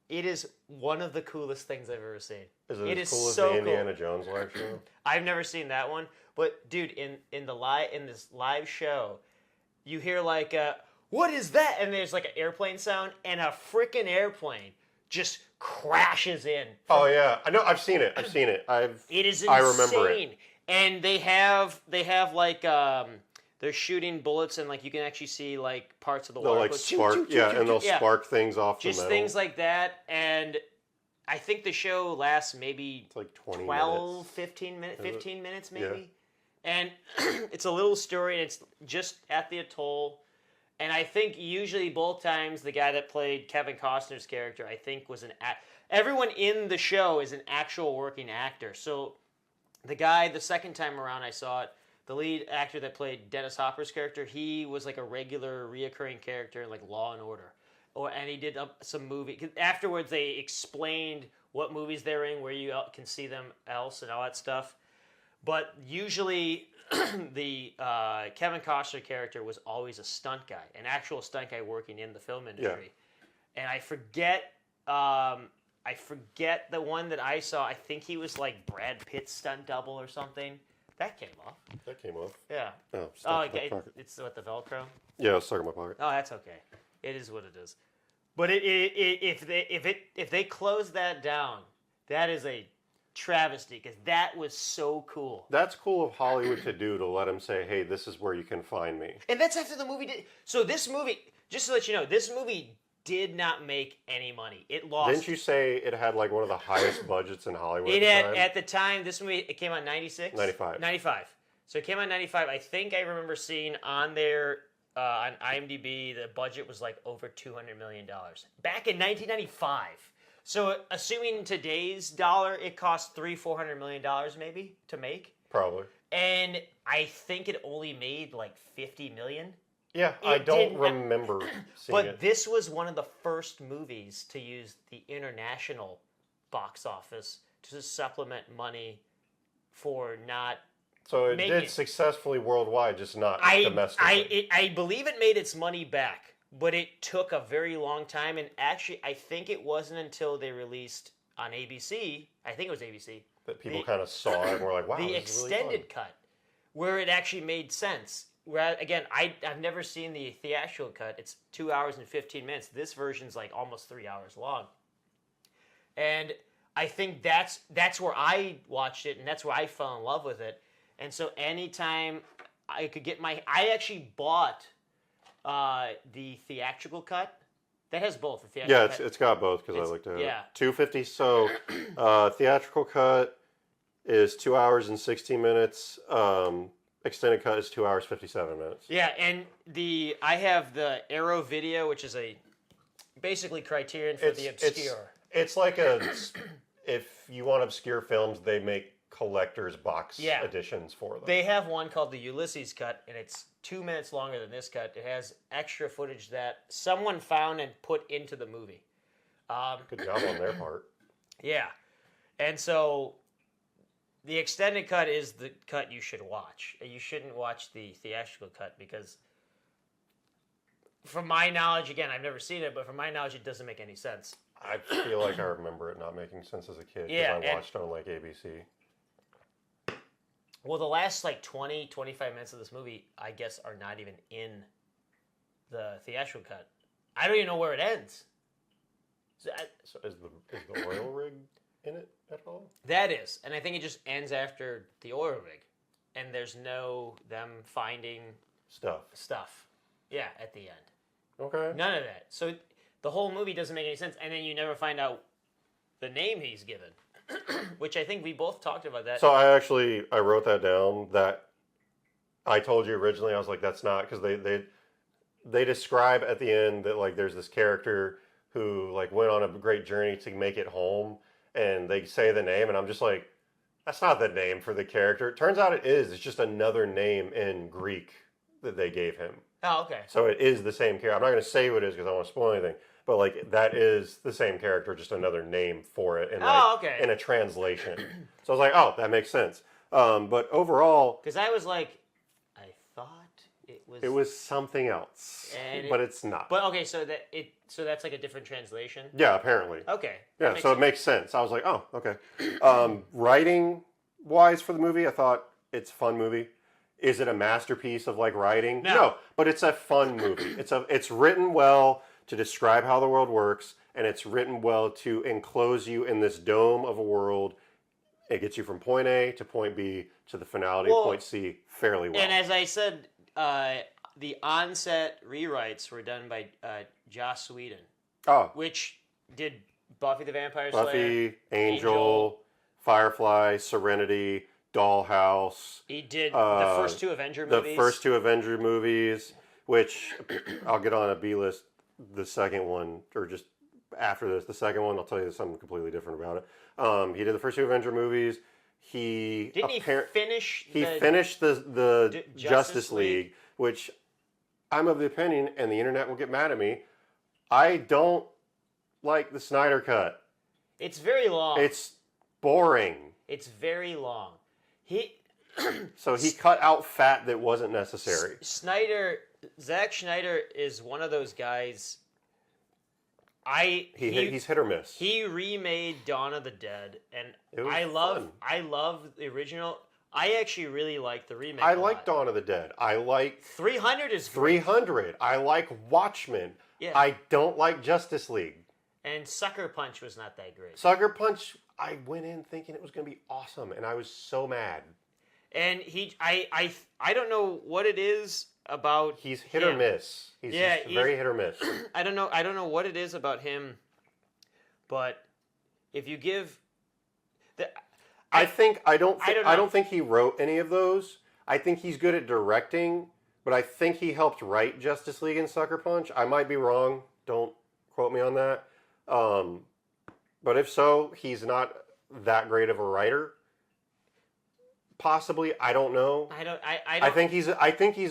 It is one of the coolest things I've ever seen. Is it as cool as the Indiana Jones live show? I've never seen that one, but dude, in this live show, you hear like what is that? And there's like an airplane sound, and a freaking airplane just crashes in. Oh yeah, I know. I've seen it. It is insane. I remember it. And they have like they're shooting bullets, and like you can actually see like parts of the water. They'll like spark, and they'll spark things off the metal. Just things like that, and I think the show lasts maybe it's like 12 minutes. 15 minutes maybe. Yeah. And it's a little story, and it's just at the atoll. And I think usually both times the guy that played Kevin Costner's character, I think, was everyone in the show is an actual working actor. So the second time around I saw it, the lead actor that played Dennis Hopper's character, he was like a regular reoccurring character in like Law and Order. And he did some movie. Afterwards, they explained what movies they're in, where you can see them else, and all that stuff. But usually, the Kevin Costner character was always a stunt guy, an actual stunt guy working in the film industry. Yeah. And I forget the one that I saw. I think he was like Brad Pitt's stunt double or something. That came off. Yeah. Oh, okay. It's what, the Velcro? Yeah, it's stuck in my pocket. Oh, that's okay. It is what it is. But if they close that down, that is a travesty, because that was so cool. That's cool of Hollywood to do, to let them say, hey, this is where you can find me. And that's after the movie did. So this movie, just to let you know, this movie did not make any money. It lost. Didn't you say it had like one of the highest budgets in Hollywood at the time? This movie, it came out in 96? 95. 95. So it came out in 95. I think I remember seeing on their on IMDb, the budget was like over $200 million back in 1995. So, assuming today's dollar, it cost $400 million maybe to make. Probably. And I think it only made like 50 million. Yeah, I don't remember seeing it. But this was one of the first movies to use the international box office to supplement money for not. So it did successfully worldwide, just not domestically. I believe it made its money back, but it took a very long time. And actually, I think it wasn't until they released on ABC, I think it was ABC, that people kind of saw it and were like, wow, the this is really extended cut, where it actually made sense. Where, again, I've never seen the theatrical cut. It's 2 hours and 15 minutes. This version's like almost 3 hours long. And I think that's where I watched it, and that's where I fell in love with it. And so anytime I could get I actually bought the theatrical cut. That has both. The theatrical cut. It's got both because I looked at it. Yeah. $250. So theatrical cut is 2 hours and 16 minutes. Extended cut is 2 hours 57 minutes. Yeah, and I have the Arrow Video, which is basically Criterion for the obscure. It's like if you want obscure films, they make collector's box editions for them. They have one called the Ulysses cut, and it's 2 minutes longer than this cut. It has extra footage that someone found and put into the movie. Good job on their part. Yeah, and so the extended cut is the cut you should watch. You shouldn't watch the theatrical cut because, from my knowledge, again, I've never seen it, but from my knowledge, it doesn't make any sense. I feel like I remember it not making sense as a kid because I watched on like ABC. Well, the last like 20, 25 minutes of this movie, I guess, are not even in the theatrical cut. I don't even know where it ends. So is the oil rig in it at all? That is. And I think it just ends after the oil rig. And there's no them finding stuff. Yeah, at the end. Okay. None of that. So the whole movie doesn't make any sense. And then you never find out the name he's given. Which I think we both talked about that. So I wrote that down. That I told you originally. I was like, that's not, because they describe at the end that like there's this character who like went on a great journey to make it home, and they say the name, and I'm just like, that's not the name for the character. It turns out it is. It's just another name in Greek that they gave him. Oh, okay. So it is the same character. I'm not going to say who it is because I don't want to spoil anything. But like that is the same character, just another name for it, and in a translation. So I was like, oh, that makes sense. But overall, because I was like, I thought it was something else, but it's not. But okay, so that's like a different translation. Yeah, apparently. Okay. Yeah, so it makes sense. I was like, oh, okay. Writing wise for the movie, I thought it's a fun movie. Is it a masterpiece of like writing? No, but it's a fun movie. It's written well to describe how the world works, and it's written well to enclose you in this dome of a world. It gets you from point A to point B to the finality of point C fairly well. And as I said, the on-set rewrites were done by Joss Whedon. Oh. Which did Buffy the Vampire Slayer. Buffy, Angel, Firefly, Serenity, Dollhouse. He did the first two Avenger movies. The first two Avenger movies, which I'll get on a B list. The second one, or just after this, the second one, I'll tell you something completely different about it. He did the first two Avenger movies. He finish? He finished the Justice League, which I'm of the opinion, and the internet will get mad at me, I don't like the Snyder Cut. It's very long. It's boring. It's very long. So he cut out fat that wasn't necessary. Zack Snyder is one of those guys. He's hit or miss. He remade Dawn of the Dead, and I love the original. I actually really like the remake. I like Dawn of the Dead. I like 300 is great. 300. I like Watchmen. Yeah. I don't like Justice League. And Sucker Punch was not that great. Sucker Punch, I went in thinking it was going to be awesome, and I was so mad. And I don't know what it is about. He's hit or miss. He's very hit or miss. I don't know what it is about him, but if you give, I don't think he wrote any of those. I think he's good at directing, but I think he helped write Justice League and Sucker Punch. I might be wrong. Don't quote me on that. But if so, he's not that great of a writer. Possibly, I don't know. I think he's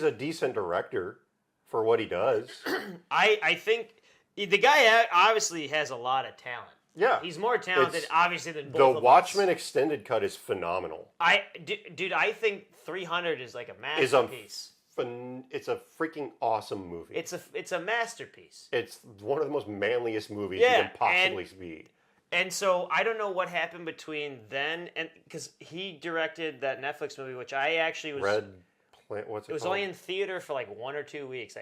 a decent director for what he does. I think the guy obviously has a lot of talent. Yeah, he's more talented, obviously, than both the of Watchmen us. extended cut is phenomenal. Dude, I think 300 is like a masterpiece. It's a freaking awesome movie. It's a masterpiece. It's one of the most manliest movies you can possibly be. And so I don't know what happened between then and because he directed that Netflix movie, which I actually was. Red Plant. What's it? It was called? only in theater for like 1 or 2 weeks.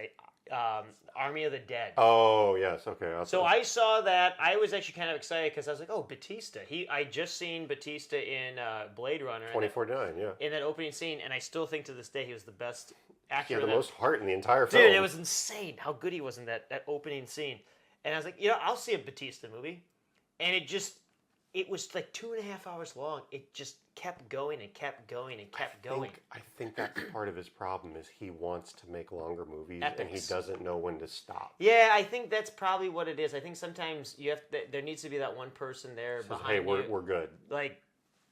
Army of the Dead. Oh yes, okay. So I saw that. I was actually kind of excited because I was like, "Oh, Batista." I just seen Batista in Blade Runner. 2049, yeah. In that opening scene, and I still think to this day he was the best actor. He had the most heart in the entire film. Dude, it was insane how good he was in that opening scene. And I was like, I'll see a Batista movie. And it was like 2.5 hours long. It just kept going and kept going and kept going. I think that's part of his problem is he wants to make longer movies Epics. and he doesn't know when to stop. Yeah, I think that's probably what it is. I think sometimes there needs to be that one person there behind you. Hey, we're good. Like,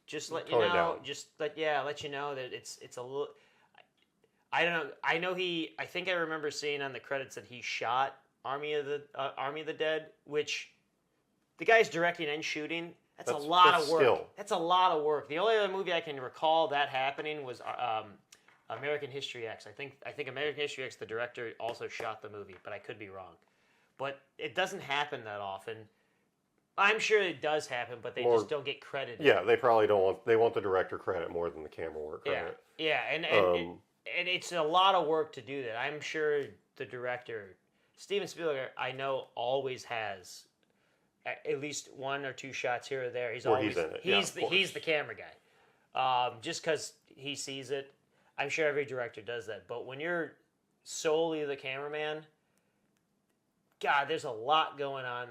just let Tone you it know. down. Just let you know that it's a little. I don't know. I know I think I remember seeing on the credits that he shot Army of the Dead, which the guy's directing and shooting. That's a lot of work. Skill. That's a lot of work. The only other movie I can recall that happening was American History X. I think American History X, the director also shot the movie, but I could be wrong. But it doesn't happen that often. I'm sure it does happen, but they just don't get credited. Yeah, they probably don't want. They want the director credit more than the camera work credit. Yeah, and it's a lot of work to do that. I'm sure the director, Steven Spielberg, I know always has at least 1 or 2 shots here or there. He's always in it. He's the camera guy. Just because he sees it, I'm sure every director does that. But when you're solely the cameraman, God, there's a lot going on.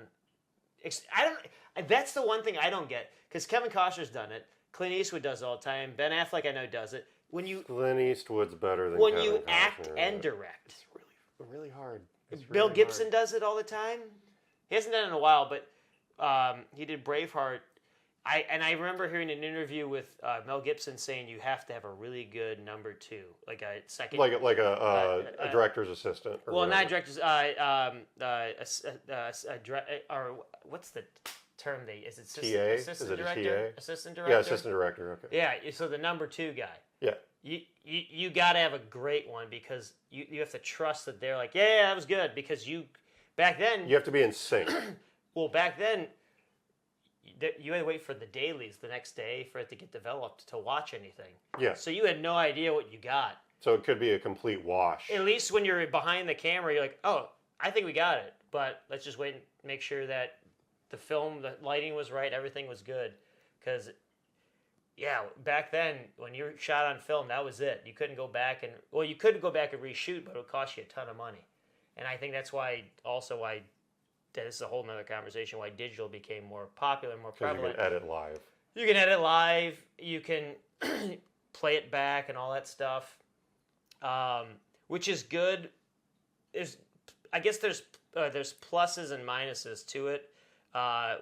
That's the one thing I don't get because Kevin Costner's done it. Clint Eastwood does it all the time. Ben Affleck, I know, does it. Clint Eastwood's better than when Kevin you Costner, act and direct. It's really hard. Bill Gibson does it all the time. He hasn't done it in a while, but he did Braveheart. I remember hearing an interview with Mel Gibson saying you have to have a really good number 2, like a second, like a director's assistant. Or not director's. Or what's the term they? Is it assistant director? Assistant director. Yeah, assistant director. Okay. Yeah, so the number 2 guy. Yeah. You got to have a great one because you have to trust that they're like, yeah, that was good because back then you have to be in sync. Well, back then you had to wait for the dailies the next day for it to get developed to watch anything. Yeah. So you had no idea what you got. So it could be a complete wash. At least when you're behind the camera, you're like, oh, I think we got it. But let's just wait and make sure that the lighting was right, everything was good. Because, yeah, back then, when you shot on film, that was it. You couldn't go back you could go back and reshoot, but it would cost you a ton of money. And I think that's why this is a whole nother conversation, why digital became more popular, more prevalent. You can edit live. You can edit live. You can play it back and all that stuff, which is good. I guess there's pluses and minuses to it,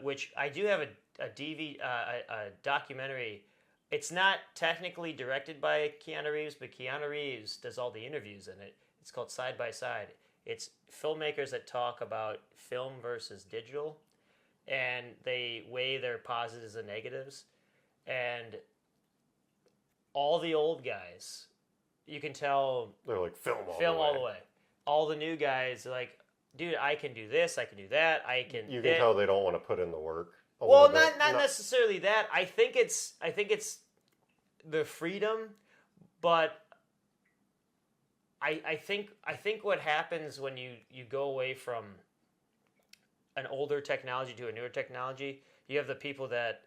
which I do have a documentary. It's not technically directed by Keanu Reeves, but Keanu Reeves does all the interviews in it. It's called Side by Side. It's filmmakers that talk about film versus digital, and they weigh their positives and negatives. And all the old guys, you can tell they're like film all the way. All the new guys are like, dude, I can do this, I can do that, You can tell they don't want to put in the work. Well, not necessarily that. I think it's the freedom, but I think what happens when you go away from an older technology to a newer technology, you have the people that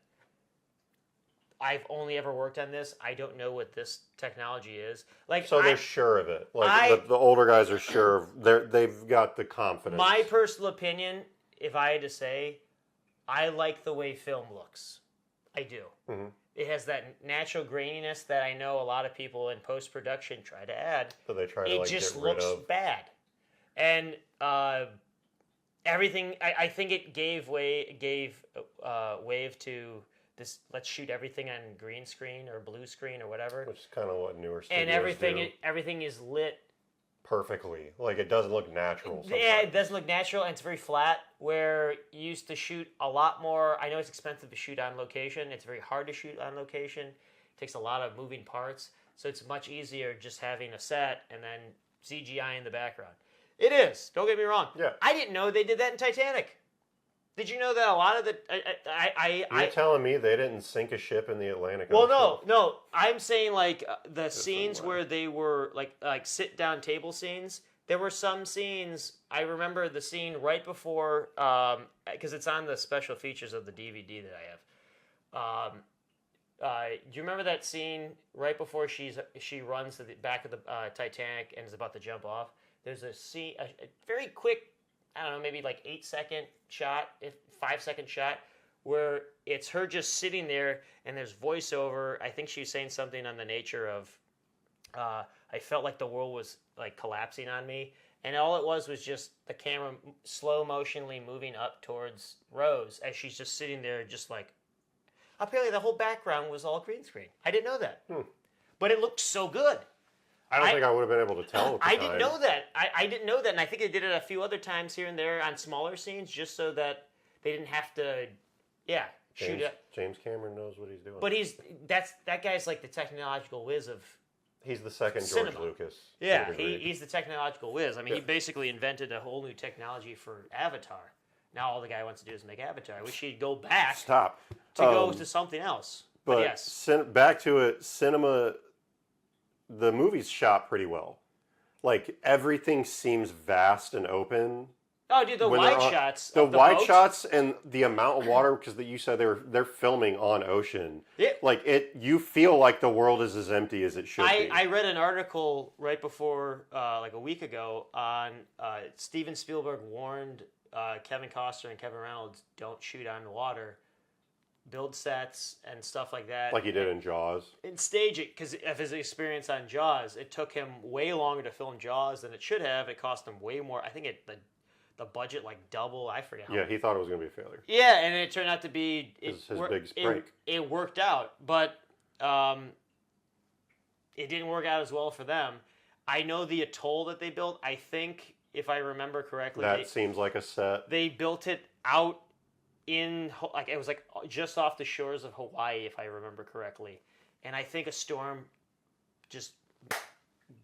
I've only ever worked on this. I don't know what this technology is. They're sure of it. The older guys are sure they've got the confidence. My personal opinion, if I had to say, I like the way film looks. I do. Mm-hmm. It has that natural graininess that I know a lot of people in post-production try to add. So they try to It like just get rid looks of. bad. And everything, I think it gave wave to this, let's shoot everything on green screen or blue screen or whatever. Which is kind of what newer studios And do. everything is lit Perfectly. Like, it doesn't look natural sometimes. Yeah, it doesn't look natural, and it's very flat. Where you used to shoot a lot more. I know it's expensive to shoot on location. It's very hard to shoot on location. It takes a lot of moving parts, so it's much easier just having a set and then CGI in the background. It is. Don't get me wrong. Yeah. I didn't know they did that in Titanic. Did you know that a lot of the You're telling me they didn't sink a ship in the Atlantic Well, Ocean? no. I'm saying like the scenes where they were like sit down table scenes. There were some scenes. I remember the scene right before because it's on the special features of the DVD that I have. Do you remember that scene right before she runs to the back of the Titanic and is about to jump off? There's a scene, a very quick, I don't know, maybe like 8-second shot, 5-second shot, where it's her just sitting there and there's voiceover. I think she was saying something on the nature of, I felt like the world was like collapsing on me. And all it was just the camera slow motionally moving up towards Rose as she's just sitting there just like, apparently the whole background was all green screen. I didn't know that. But it looked so good. I don't think I would have been able to tell. I didn't know that. I didn't know that, and I think they did it a few other times here and there on smaller scenes, just so that they didn't have to, shoot it. James Cameron knows what he's doing. But that guy's like the technological whiz of. He's the second cinema. George Lucas. Yeah, he's the technological whiz. I mean, he basically invented a whole new technology for Avatar. Now all the guy wants to do is make Avatar. I wish he'd go back. Stop. To go to something else. But yes, back to it. Cinema. The movie's shot pretty well. Like, everything seems vast and open. Oh, dude, the wide shots. The wide boat? shots and the amount of water, because you said they're filming on ocean. Yeah. Like, you feel like the world is as empty as it should be. I read an article right before, like a week ago, on Steven Spielberg warned Kevin Costner and Kevin Reynolds, don't shoot on water. Build sets and stuff like that. Like he did in Jaws. And stage it, because of his experience on Jaws. It took him way longer to film Jaws than it should have. It cost him way more. I think the budget like double. I forget how Yeah, he thought it was going to be a failure. Yeah, and it turned out to be... His big break. It worked out, but it didn't work out as well for them. I know the atoll that they built, I think, if I remember correctly... That seems like a set. They built it out it was like just off the shores of Hawaii, if I remember correctly, and I think a storm just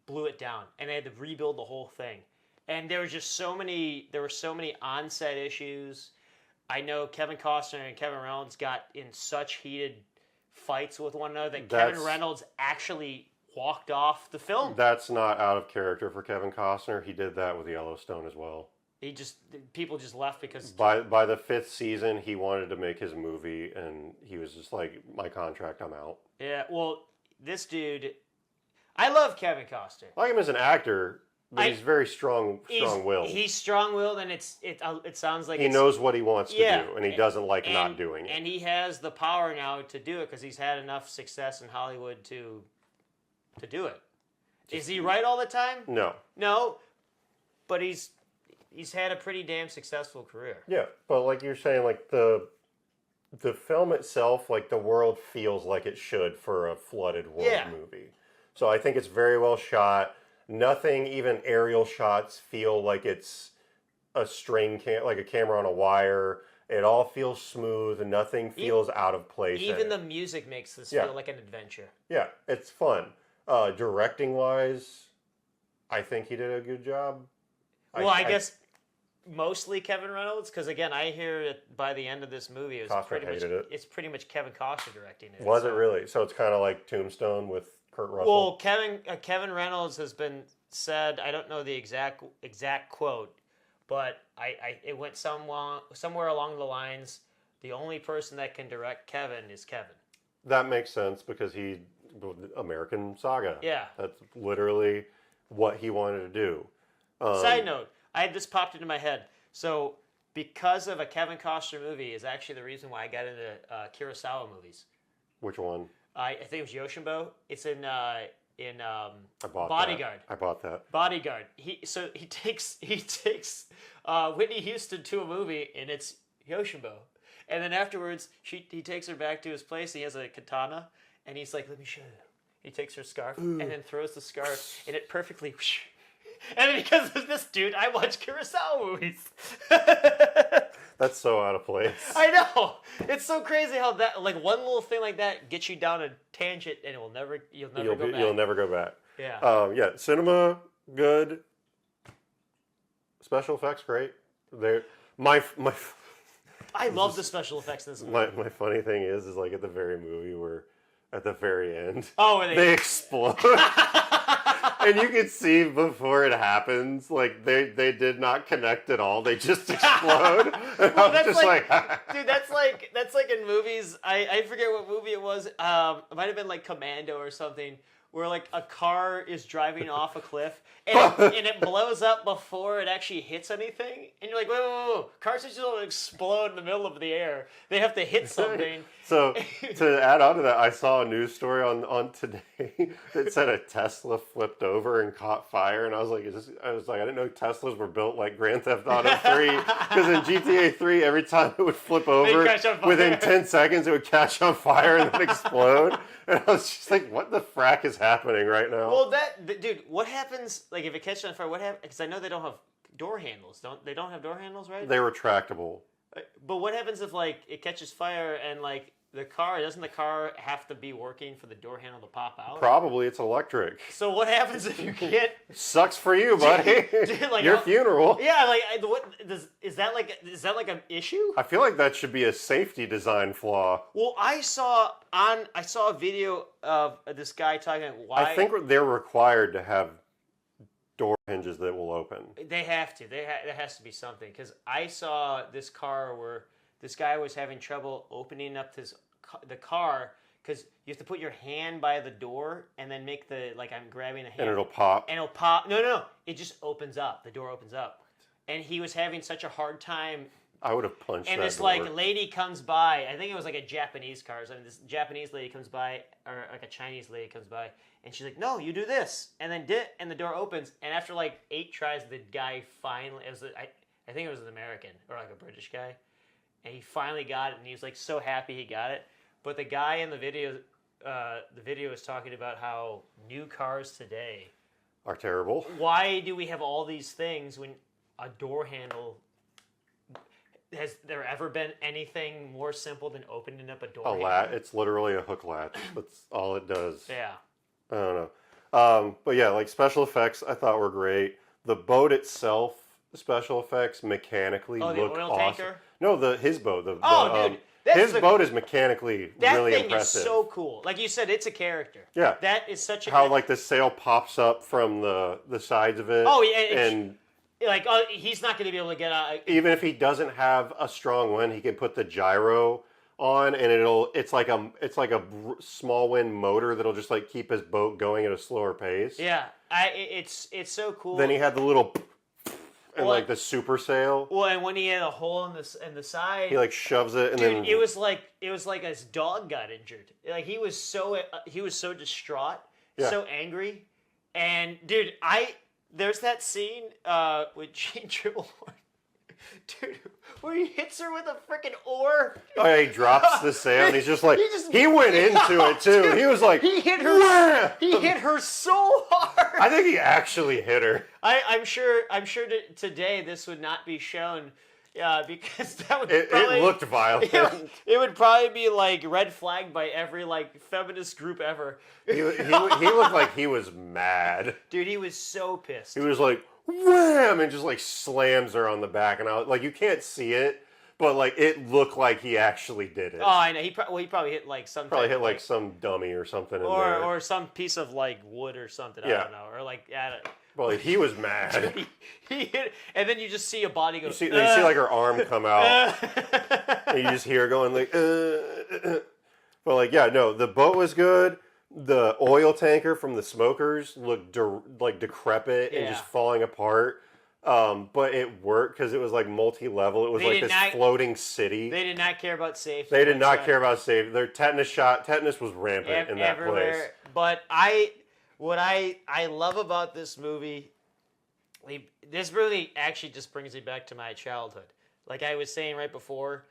blew it down, and they had to rebuild the whole thing. And there were so many on-set issues. I know Kevin Costner and Kevin Reynolds got in such heated fights with one another that Kevin Reynolds actually walked off the film. That's not out of character for Kevin Costner. He did that with Yellowstone as well. People just left because... By the 5th season, he wanted to make his movie, and he was just like, my contract, I'm out. Yeah, well, this dude... I love Kevin Costner. I like him as an actor, but he's very strong-willed. He's strong-willed, and it sounds like... He knows what he wants to do, and he doesn't like not doing it. And he has the power now to do it, because he's had enough success in Hollywood to do it. Is he right all the time? No. No, but he's had a pretty damn successful career. Yeah, but like you're saying, like the film itself, like the world feels like it should for a flooded world movie. So I think it's very well shot. Nothing, even aerial shots, feel like it's a like a camera on a wire. It all feels smooth, and nothing feels out of place. Even the music makes this feel like an adventure. Yeah, it's fun. Directing wise, I think he did a good job. Well, I guess mostly Kevin Reynolds, because again, I hear that by the end of this movie, it's pretty much Kevin Costner directing it. Was it really? So it's kind of like Tombstone with Kurt Russell. Well, Kevin Reynolds has been said. I don't know the exact quote, but it went somewhere along the lines. The only person that can direct Kevin is Kevin. That makes sense because American Saga. Yeah, that's literally what he wanted to do. Side note, this popped into my head. So, because of a Kevin Costner movie is actually the reason why I got into Kurosawa movies. Which one? I think it was Yoshinbo. It's in I bought Bodyguard. That. I bought that. Bodyguard. He takes Whitney Houston to a movie, and it's Yoshinbo. And then afterwards, he takes her back to his place. He has a katana, and he's like, "Let me show you." He takes her scarf and then throws the scarf, and it perfectly. And because of this dude, I watch Kurosawa movies. That's so out of place. I know. It's so crazy how that one little thing like that gets you down a tangent, and you'll never go back. You'll never go back. Yeah. Yeah. Cinema good. Special effects great. I love the special effects in this movie. My funny thing is like at the very movie where at the very end, where they explode. And you can see before it happens, like they did not connect at all. They just explode. Well, that's just dude, that's like in movies. I forget what movie it was. It might have been like Commando or something, where like a car is driving off a cliff and it blows up before it actually hits anything, and you're like, whoa. Cars just don't explode in the middle of the air. They have to hit something. So to add on to that, I saw a news story on today that said a Tesla flipped over and caught fire, and I was like, I didn't know Teslas were built like Grand Theft Auto 3, because in GTA 3, every time it would flip over, within 10 seconds it would catch on fire and then explode. And I was just like, what the frack is happening right now? Well, dude, what happens, like, if it catches on fire, what happens? Because I know they don't have door handles. They don't have door handles, right? They're retractable. But what happens if, like, it catches fire and, like, doesn't the car have to be working for the door handle to pop out? Probably. It's electric. So what happens if you can't? Sucks for you, buddy. Dude, like, your funeral. Yeah, like, is that like an issue? I feel like that should be a safety design flaw. Well, I saw a video of this guy talking about why. I think they're required to have door hinges that will open. They have to. There has to be something, because I saw this car where this guy was having trouble opening up the car, because you have to put your hand by the door and then make I'm grabbing a hand. And it'll pop. And it'll pop. No. It just opens up. The door opens up. And he was having such a hard time. I would have punched and that this door. lady comes by. I think it was like a Japanese car. I mean, this Japanese lady comes by, or like a Chinese lady comes by, and she's like, "No, you do this," and then and the door opens. And after like 8 tries, the guy finally, I think it was an American or like a British guy, and he finally got it, and he was like so happy he got it. But the guy in the video is talking about how new cars today are terrible. Why do we have all these things when a door handle? Has there ever been anything more simple than opening up a door handle? It's literally a hook latch. That's all it does. Yeah. I don't know. But yeah, like special effects I thought were great. The boat itself, the special effects mechanically look awesome. The oil tanker? No, his boat. Dude. His boat is mechanically really impressive. That thing is so cool. Like you said, it's a character. Yeah. That is such a... How like the sail pops up from the sides of it. Oh, yeah. And he's not going to be able to get out. Even if he doesn't have a strong wind, he can put the gyro on, and it's like a small wind motor that'll just like keep his boat going at a slower pace. Yeah, it's so cool. Then he had the little and like the super sail. Well, and when he had a hole in the side, he like shoves it, and dude, then it was like his dog got injured. Like he was so distraught, so angry, and dude, there's that scene with Gene Triplehorn, dude, where he hits her with a freaking oar. Oh yeah, he drops the sail, and he's just like he went into it too. Dude, he was like he hit her. Wham! He hit her so hard. I think he actually hit her. I'm sure today this would not be shown. Because that would it looked violent. It would probably be like red flagged by every like feminist group ever. He looked like he was mad. Dude, he was so pissed. He was like, wham, and just like slams her on the back, and I was like, you can't see it, but like it looked like he actually did it. Oh, I know. He probably hit like some. Probably hit like some dummy or something in there, or some piece of like wood or something. I don't know, or like Well, he was mad. he hit, and then you just see a body go. You see like her arm come out, and you just hear her going like. But like, yeah, no, the boat was good. The oil tanker from the smokers looked like decrepit and just falling apart. But it worked because it was like multi-level. It was like this floating city. They did not care about safety. They did not care about safety. Their tetanus was rampant in that place. But what I love about this movie, this really actually just brings me back to my childhood. Like I was saying right before,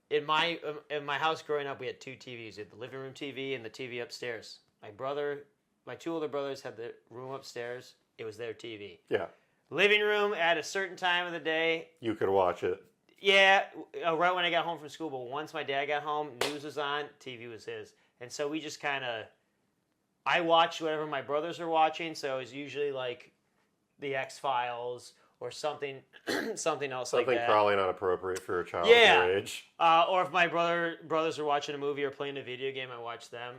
in my house growing up, we had two TVs. We had the living room TV and the TV upstairs. My two older brothers had the room upstairs. It was their TV. Yeah. Living room at a certain time of the day. You could watch it. Yeah, right when I got home from school. But once my dad got home, news was on, TV was his. And so we just kind of, I watched whatever my brothers were watching. So it was usually like the X-Files or something something else like that. Something probably not appropriate for a child your age. Or if my brothers were watching a movie or playing a video game, I watched them.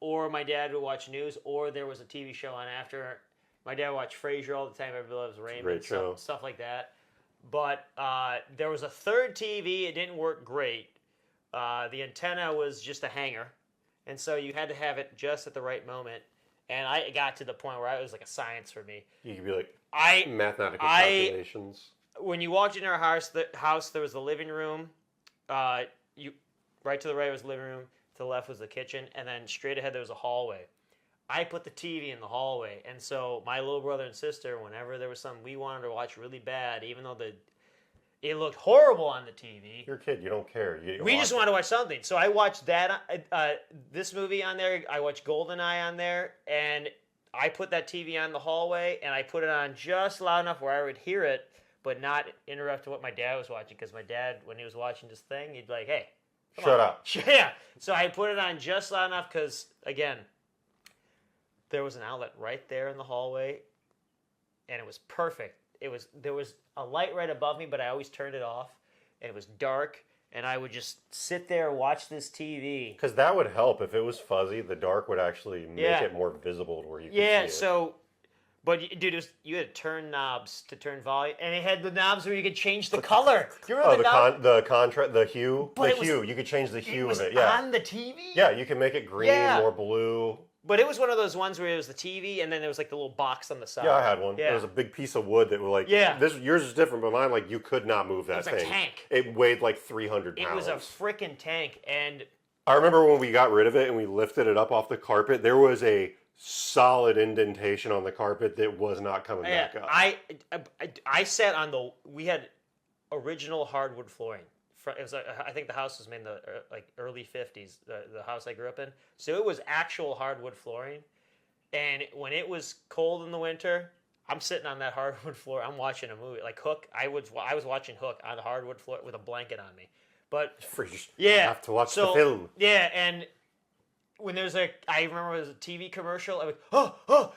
Or my dad would watch news, or there was a TV show on after. My dad watched Frasier all the time. Everybody loves Raymond, stuff like that. But there was a third TV. It didn't work great. The antenna was just a hanger, and so you had to have it just at the right moment. And I got to the point where it was like a science for me. You could be like mathematical calculations. When you walked into our house, there was the living room. Right to the right was the living room. To the left was the kitchen, and then straight ahead there was a hallway. I put the TV in the hallway, and so my little brother and sister, whenever there was something we wanted to watch really bad, even though it looked horrible on the TV. You're a kid, you don't care. We just wanted to watch something. So I watched that, this movie on there, I watched GoldenEye on there, and I put that TV on the hallway, and I put it on just loud enough where I would hear it, but not interrupt what my dad was watching, because my dad, when he was watching this thing, he'd be like, hey, shut up. Yeah. So I put it on just loud enough because, again, there was an outlet right there in the hallway, and it was perfect. There was a light right above me, but I always turned it off, and it was dark, and I would just sit there and watch this TV. Because that would help. If it was fuzzy, the dark would actually make it more visible to where you could see it. So... But, dude, you had to turn knobs to turn volume, and it had the knobs where you could change the color. Do you remember the contrast, the hue? You could change the hue of it, on the TV? Yeah, you can make it green or blue. But it was one of those ones where it was the TV, and then there was, like, the little box on the side. Yeah, I had one. Yeah. It was a big piece of wood that was, like, yours is different, but mine, like, you could not move that thing. It was a tank. It weighed, like, 300 pounds. It was a freaking tank, and... I remember when we got rid of it and we lifted it up off the carpet, there was a solid indentation on the carpet that was not coming back up. I sat on we had original hardwood flooring. It was I think the house was made in the early 50s, the house I grew up in. So it was actual hardwood flooring. And when it was cold in the winter, I'm sitting on that hardwood floor. I'm watching a movie like Hook. I was watching Hook on the hardwood floor with a blanket on me. But I have to watch the film. Yeah, and when there's I remember there was a TV commercial, I would,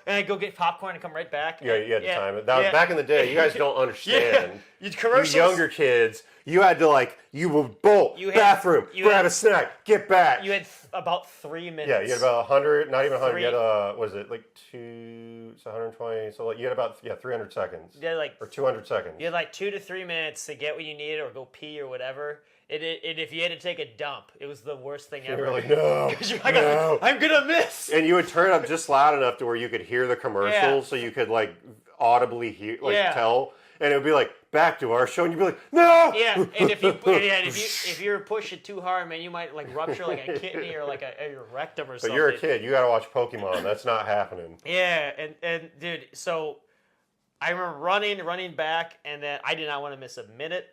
and I'd go get popcorn and come right back. Yeah, you had to time it. That was back in the day. You guys don't understand. You younger kids, you had to you would bolt, bathroom, grab a snack, get back. You had about 3 minutes. Yeah, you had about 100, not even 100, you had, what is it, 120, so you had about, 300 seconds. Yeah, or 200 seconds. You had 2 to 3 minutes to get what you needed or go pee or whatever. And if you had to take a dump, it was the worst thing ever. You were like, no, because you're like, no. I'm going to miss. And you would turn it up just loud enough to where you could hear the commercials so you could, audibly hear, tell. And it would be back to our show, and you'd be like, no! Yeah, and if you were pushing too hard, man, you might, rupture, a kidney or, your rectum or something. But you're a kid. You got to watch Pokemon. That's not happening. Yeah, and dude, so I remember running back, and then I did not want to miss a minute,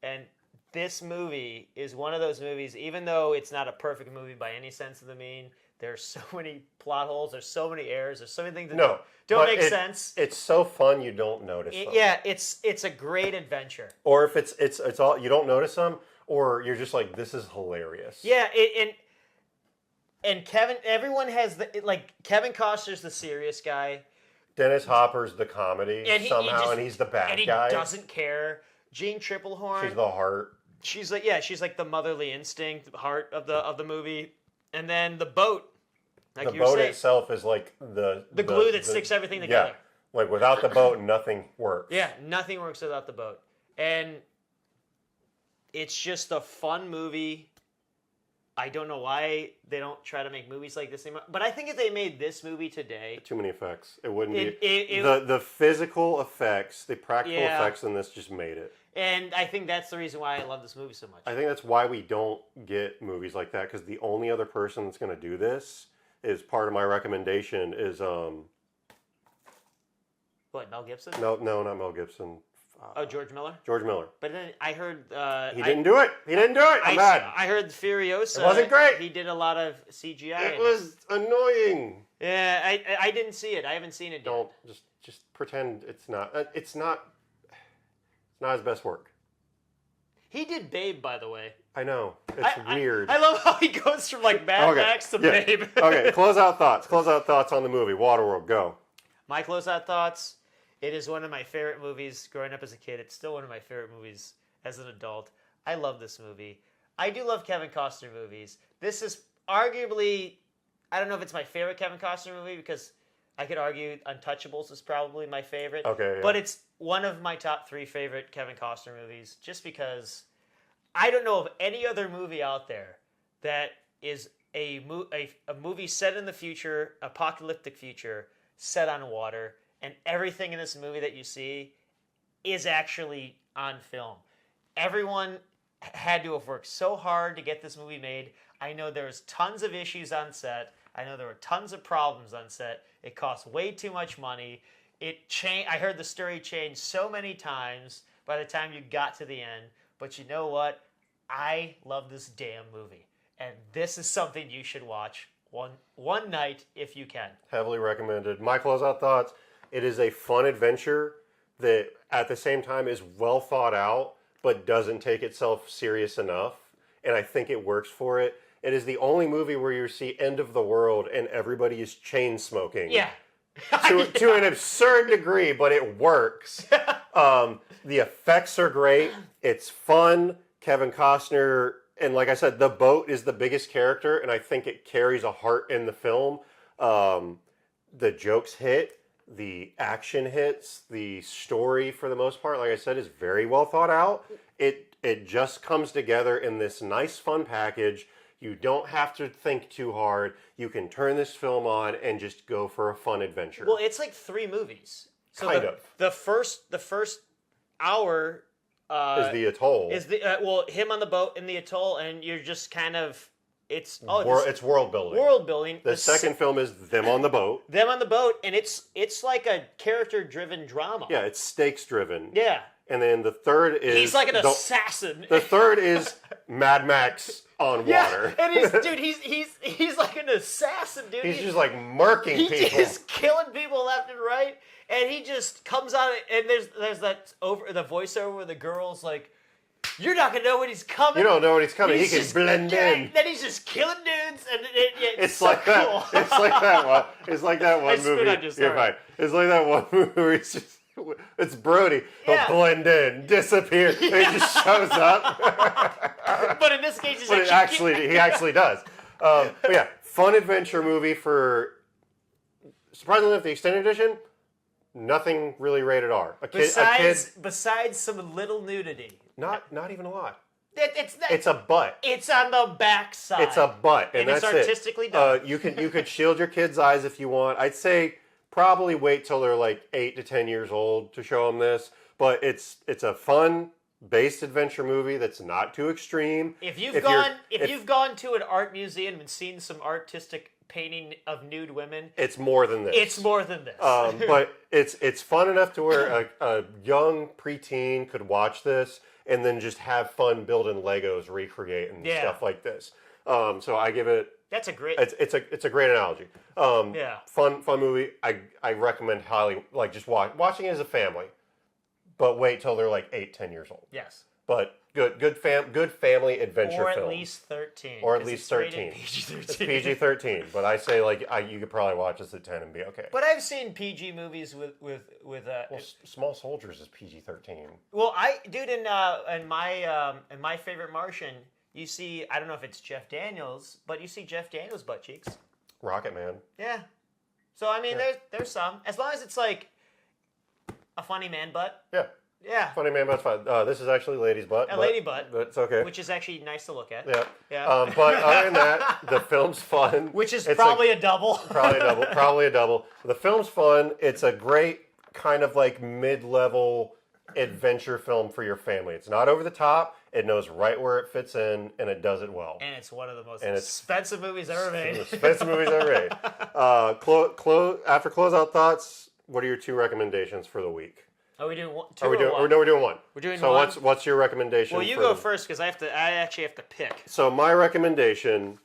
and this movie is one of those movies, even though it's not a perfect movie by any sense of the mean, there's so many plot holes, there's so many errors, there's so many things that don't make sense. It's so fun you don't notice them. Yeah, it's a great adventure. Or if it's all you don't notice them, or you're just like, this is hilarious. Yeah, and Kevin, everyone has Kevin Costner's the serious guy. Dennis Hopper's the comedy and he's the bad guy. And he doesn't care. Jean Triplehorn. She's the heart. She's the motherly instinct, the heart of the movie. And then the boat. The boat itself is the glue that sticks everything together. Yeah. Without the boat, nothing works. Yeah, nothing works without the boat. And it's just a fun movie. I don't know why they don't try to make movies like this anymore. But I think if they made this movie today, too many effects. It wouldn't be it the physical effects, the practical effects in this just made it. And I think that's the reason why I love this movie so much. I think that's why we don't get movies like that, because the only other person that's going to do this is part of my recommendation is what, Mel Gibson? no, not Mel Gibson. George Miller. George Miller. But then I heard he didn't do it. He didn't do it. I'm mad. I heard Furiosa. It wasn't great. He did a lot of CGI. It was annoying. Yeah, I didn't see it. I haven't seen it yet. Don't just pretend it's not. It's not his best work. He did Babe, by the way. I know. It's weird. I love how he goes from like Mad Max to Babe. Okay, close out thoughts. Close out thoughts on the movie Waterworld. Go. My closeout thoughts. It is one of my favorite movies growing up as a kid. It's still one of my favorite movies as an adult. I love this movie. I do love Kevin Costner movies. This is arguably, I don't know if it's my favorite Kevin Costner movie, because I could argue Untouchables is probably my favorite. Okay. Yeah. But it's one of my top 3 favorite Kevin Costner movies, just because I don't know of any other movie out there that is a movie set in the future, apocalyptic future, set on water. And everything in this movie that you see is actually on film. Everyone had to have worked so hard to get this movie made. I know there was tons of issues on set. I know there were tons of problems on set. It cost way too much money. I heard the story change so many times by the time you got to the end. But you know what? I love this damn movie. And this is something you should watch one night if you can. Heavily recommended. My closeout thoughts. It is a fun adventure that at the same time is well thought out, but doesn't take itself serious enough. And I think it works for it. It is the only movie where you see end of the world and everybody is chain smoking. Yeah. to an absurd degree, but it works. The effects are great. It's fun. Kevin Costner, and like I said, the boat is the biggest character, and I think it carries a heart in the film. The jokes hit. The action hits, the story for the most part, like I said, is very well thought out. It just comes together in this nice fun package. You don't have to think too hard. You can turn this film on and just go for a fun adventure. Well, it's like 3 movies. So kind of. The first hour is the atoll. Is him on the boat in the atoll, and you're just kind of it's world building. World building. The second film is them on the boat. Them on the boat, and it's like a character-driven drama. Yeah, it's stakes-driven. Yeah. And then the third is he's like an assassin. The third is Mad Max on water. And he's like an assassin, dude. He's just like murking people. He's just killing people left and right, and he just comes out and there's that the voiceover where the girl's like, "You're not gonna know when he's coming. You don't know when he's coming. He can blend in." Then he's just killing dudes, and it's so like cool. that. It's like that one. It's like that one movie. You're fine. It's like that one movie where it's just. It's Brody. He'll blend in, disappear, and he just shows up. But in this case, he actually does. But yeah, fun adventure movie for surprisingly enough, the extended edition. Nothing really rated R. Besides some little nudity. Not even a lot. It's a butt. It's on the backside. It's a butt, and that's it's artistically done. You could shield your kids' eyes if you want. I'd say probably wait till they're like 8 to 10 years old to show them this. But it's a fun based adventure movie that's not too extreme. If you've gone to an art museum and seen some artistic painting of nude women, it's more than this. It's more than this. But it's fun enough to where a young preteen could watch this and then just have fun building Legos, recreating stuff like this. So I give it. That's a great. It's a great analogy. Fun movie. I recommend highly. Like just watching it as a family, but wait till they're like 8, 10 years old. Yes. But good family adventure or at film. least 13. Or at least 13. PG-13. It's PG-13, but I say you could probably watch this at 10 and be okay. But I've seen PG movies with Small Soldiers is PG-13. Well, in my favorite Martian, you see, I don't know if it's Jeff Daniels, but you see Jeff Daniels' butt cheeks. Rocket Man. Yeah. So I mean, there's some, as long as it's like a funny man butt. Yeah. Yeah. Funny man butt's fine. This is actually lady's butt. A lady butt. But it's okay. Which is actually nice to look at. Yeah. Yeah. But other than that, the film's fun. Which is probably a double. Probably a double. Probably a double. The film's fun. It's a great kind of like mid-level adventure film for your family. It's not over the top. It knows right where it fits in, and it does it well. And it's one of the most expensive movies ever made. Expensive movies ever made. After closeout thoughts, what are your 2 recommendations for the week? Are we doing two we're doing one? No, we're doing 1. We're doing so one? what's your recommendation? Well, you go first because I actually have to pick. So my recommendation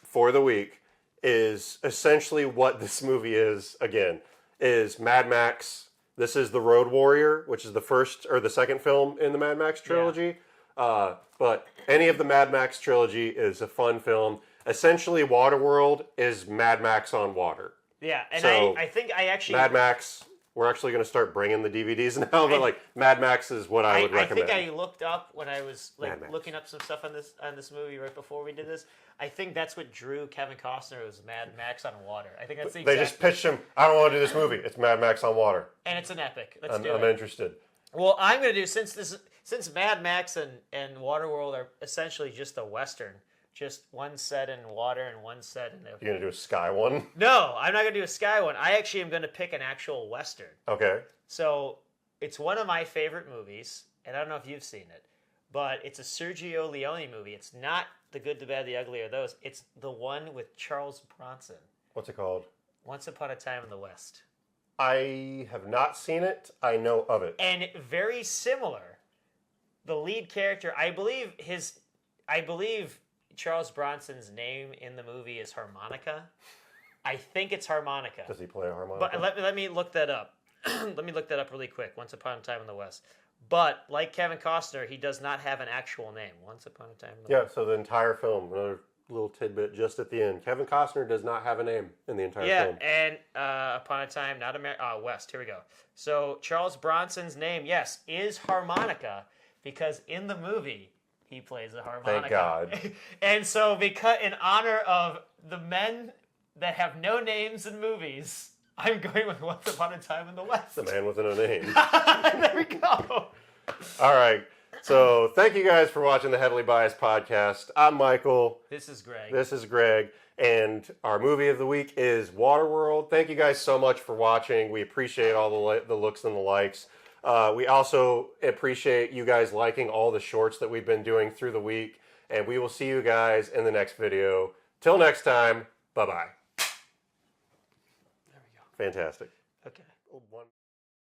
for the week is essentially what this movie is. Again, is Mad Max. This is The Road Warrior, which is the first or the second film in the Mad Max trilogy. Yeah. But any of the Mad Max trilogy is a fun film. Essentially, Waterworld is Mad Max on water. Yeah, and so, I think I actually... Mad Max, we're actually going to start bringing the DVDs now, but like Mad Max is what I would recommend. I think I looked up when I was like looking up some stuff on this movie right before we did this. I think that's what drew Kevin Costner was Mad Max on water. I think that's the They just pitched him, I don't want to do this movie. It's Mad Max on water. And it's an epic. I'm interested. Well, I'm going to do, since Mad Max and Waterworld are essentially just a Western, just one set in water and one set in... You're going to do a sky one? No, I'm not going to do a sky one. I actually am going to pick an actual Western. Okay. So, it's one of my favorite movies, and I don't know if you've seen it, but it's a Sergio Leone movie. It's not The Good, the Bad, the Ugly, or those. It's the one with Charles Bronson. What's it called? Once Upon a Time in the West. I have not seen it. I know of it. And very similar. The lead character, I believe Charles Bronson's name in the movie is Harmonica. I think it's Harmonica. Does he play a harmonica? But let me look that up. Let me look that up really quick. Once Upon a Time in the West. But like Kevin Costner, he does not have an actual name. Once Upon a Time in the West. Yeah, so the entire film, another little tidbit just at the end. Kevin Costner does not have a name in the entire film. Yeah, and Upon a Time, not West. Here we go. So Charles Bronson's name, yes, is Harmonica because in the movie he plays a harmonica. Thank God. And so, because in honor of the men that have no names in movies, I'm going with Once Upon a Time in the West. The man with no name. There we go. All right. So, thank you guys for watching the Heavily Biased podcast. I'm Michael. This is Greg. This is Greg. And our movie of the week is Waterworld. Thank you guys so much for watching. We appreciate all the looks and the likes. We also appreciate you guys liking all the shorts that we've been doing through the week. And we will see you guys in the next video. Till next time, bye-bye. There we go. Fantastic. Okay.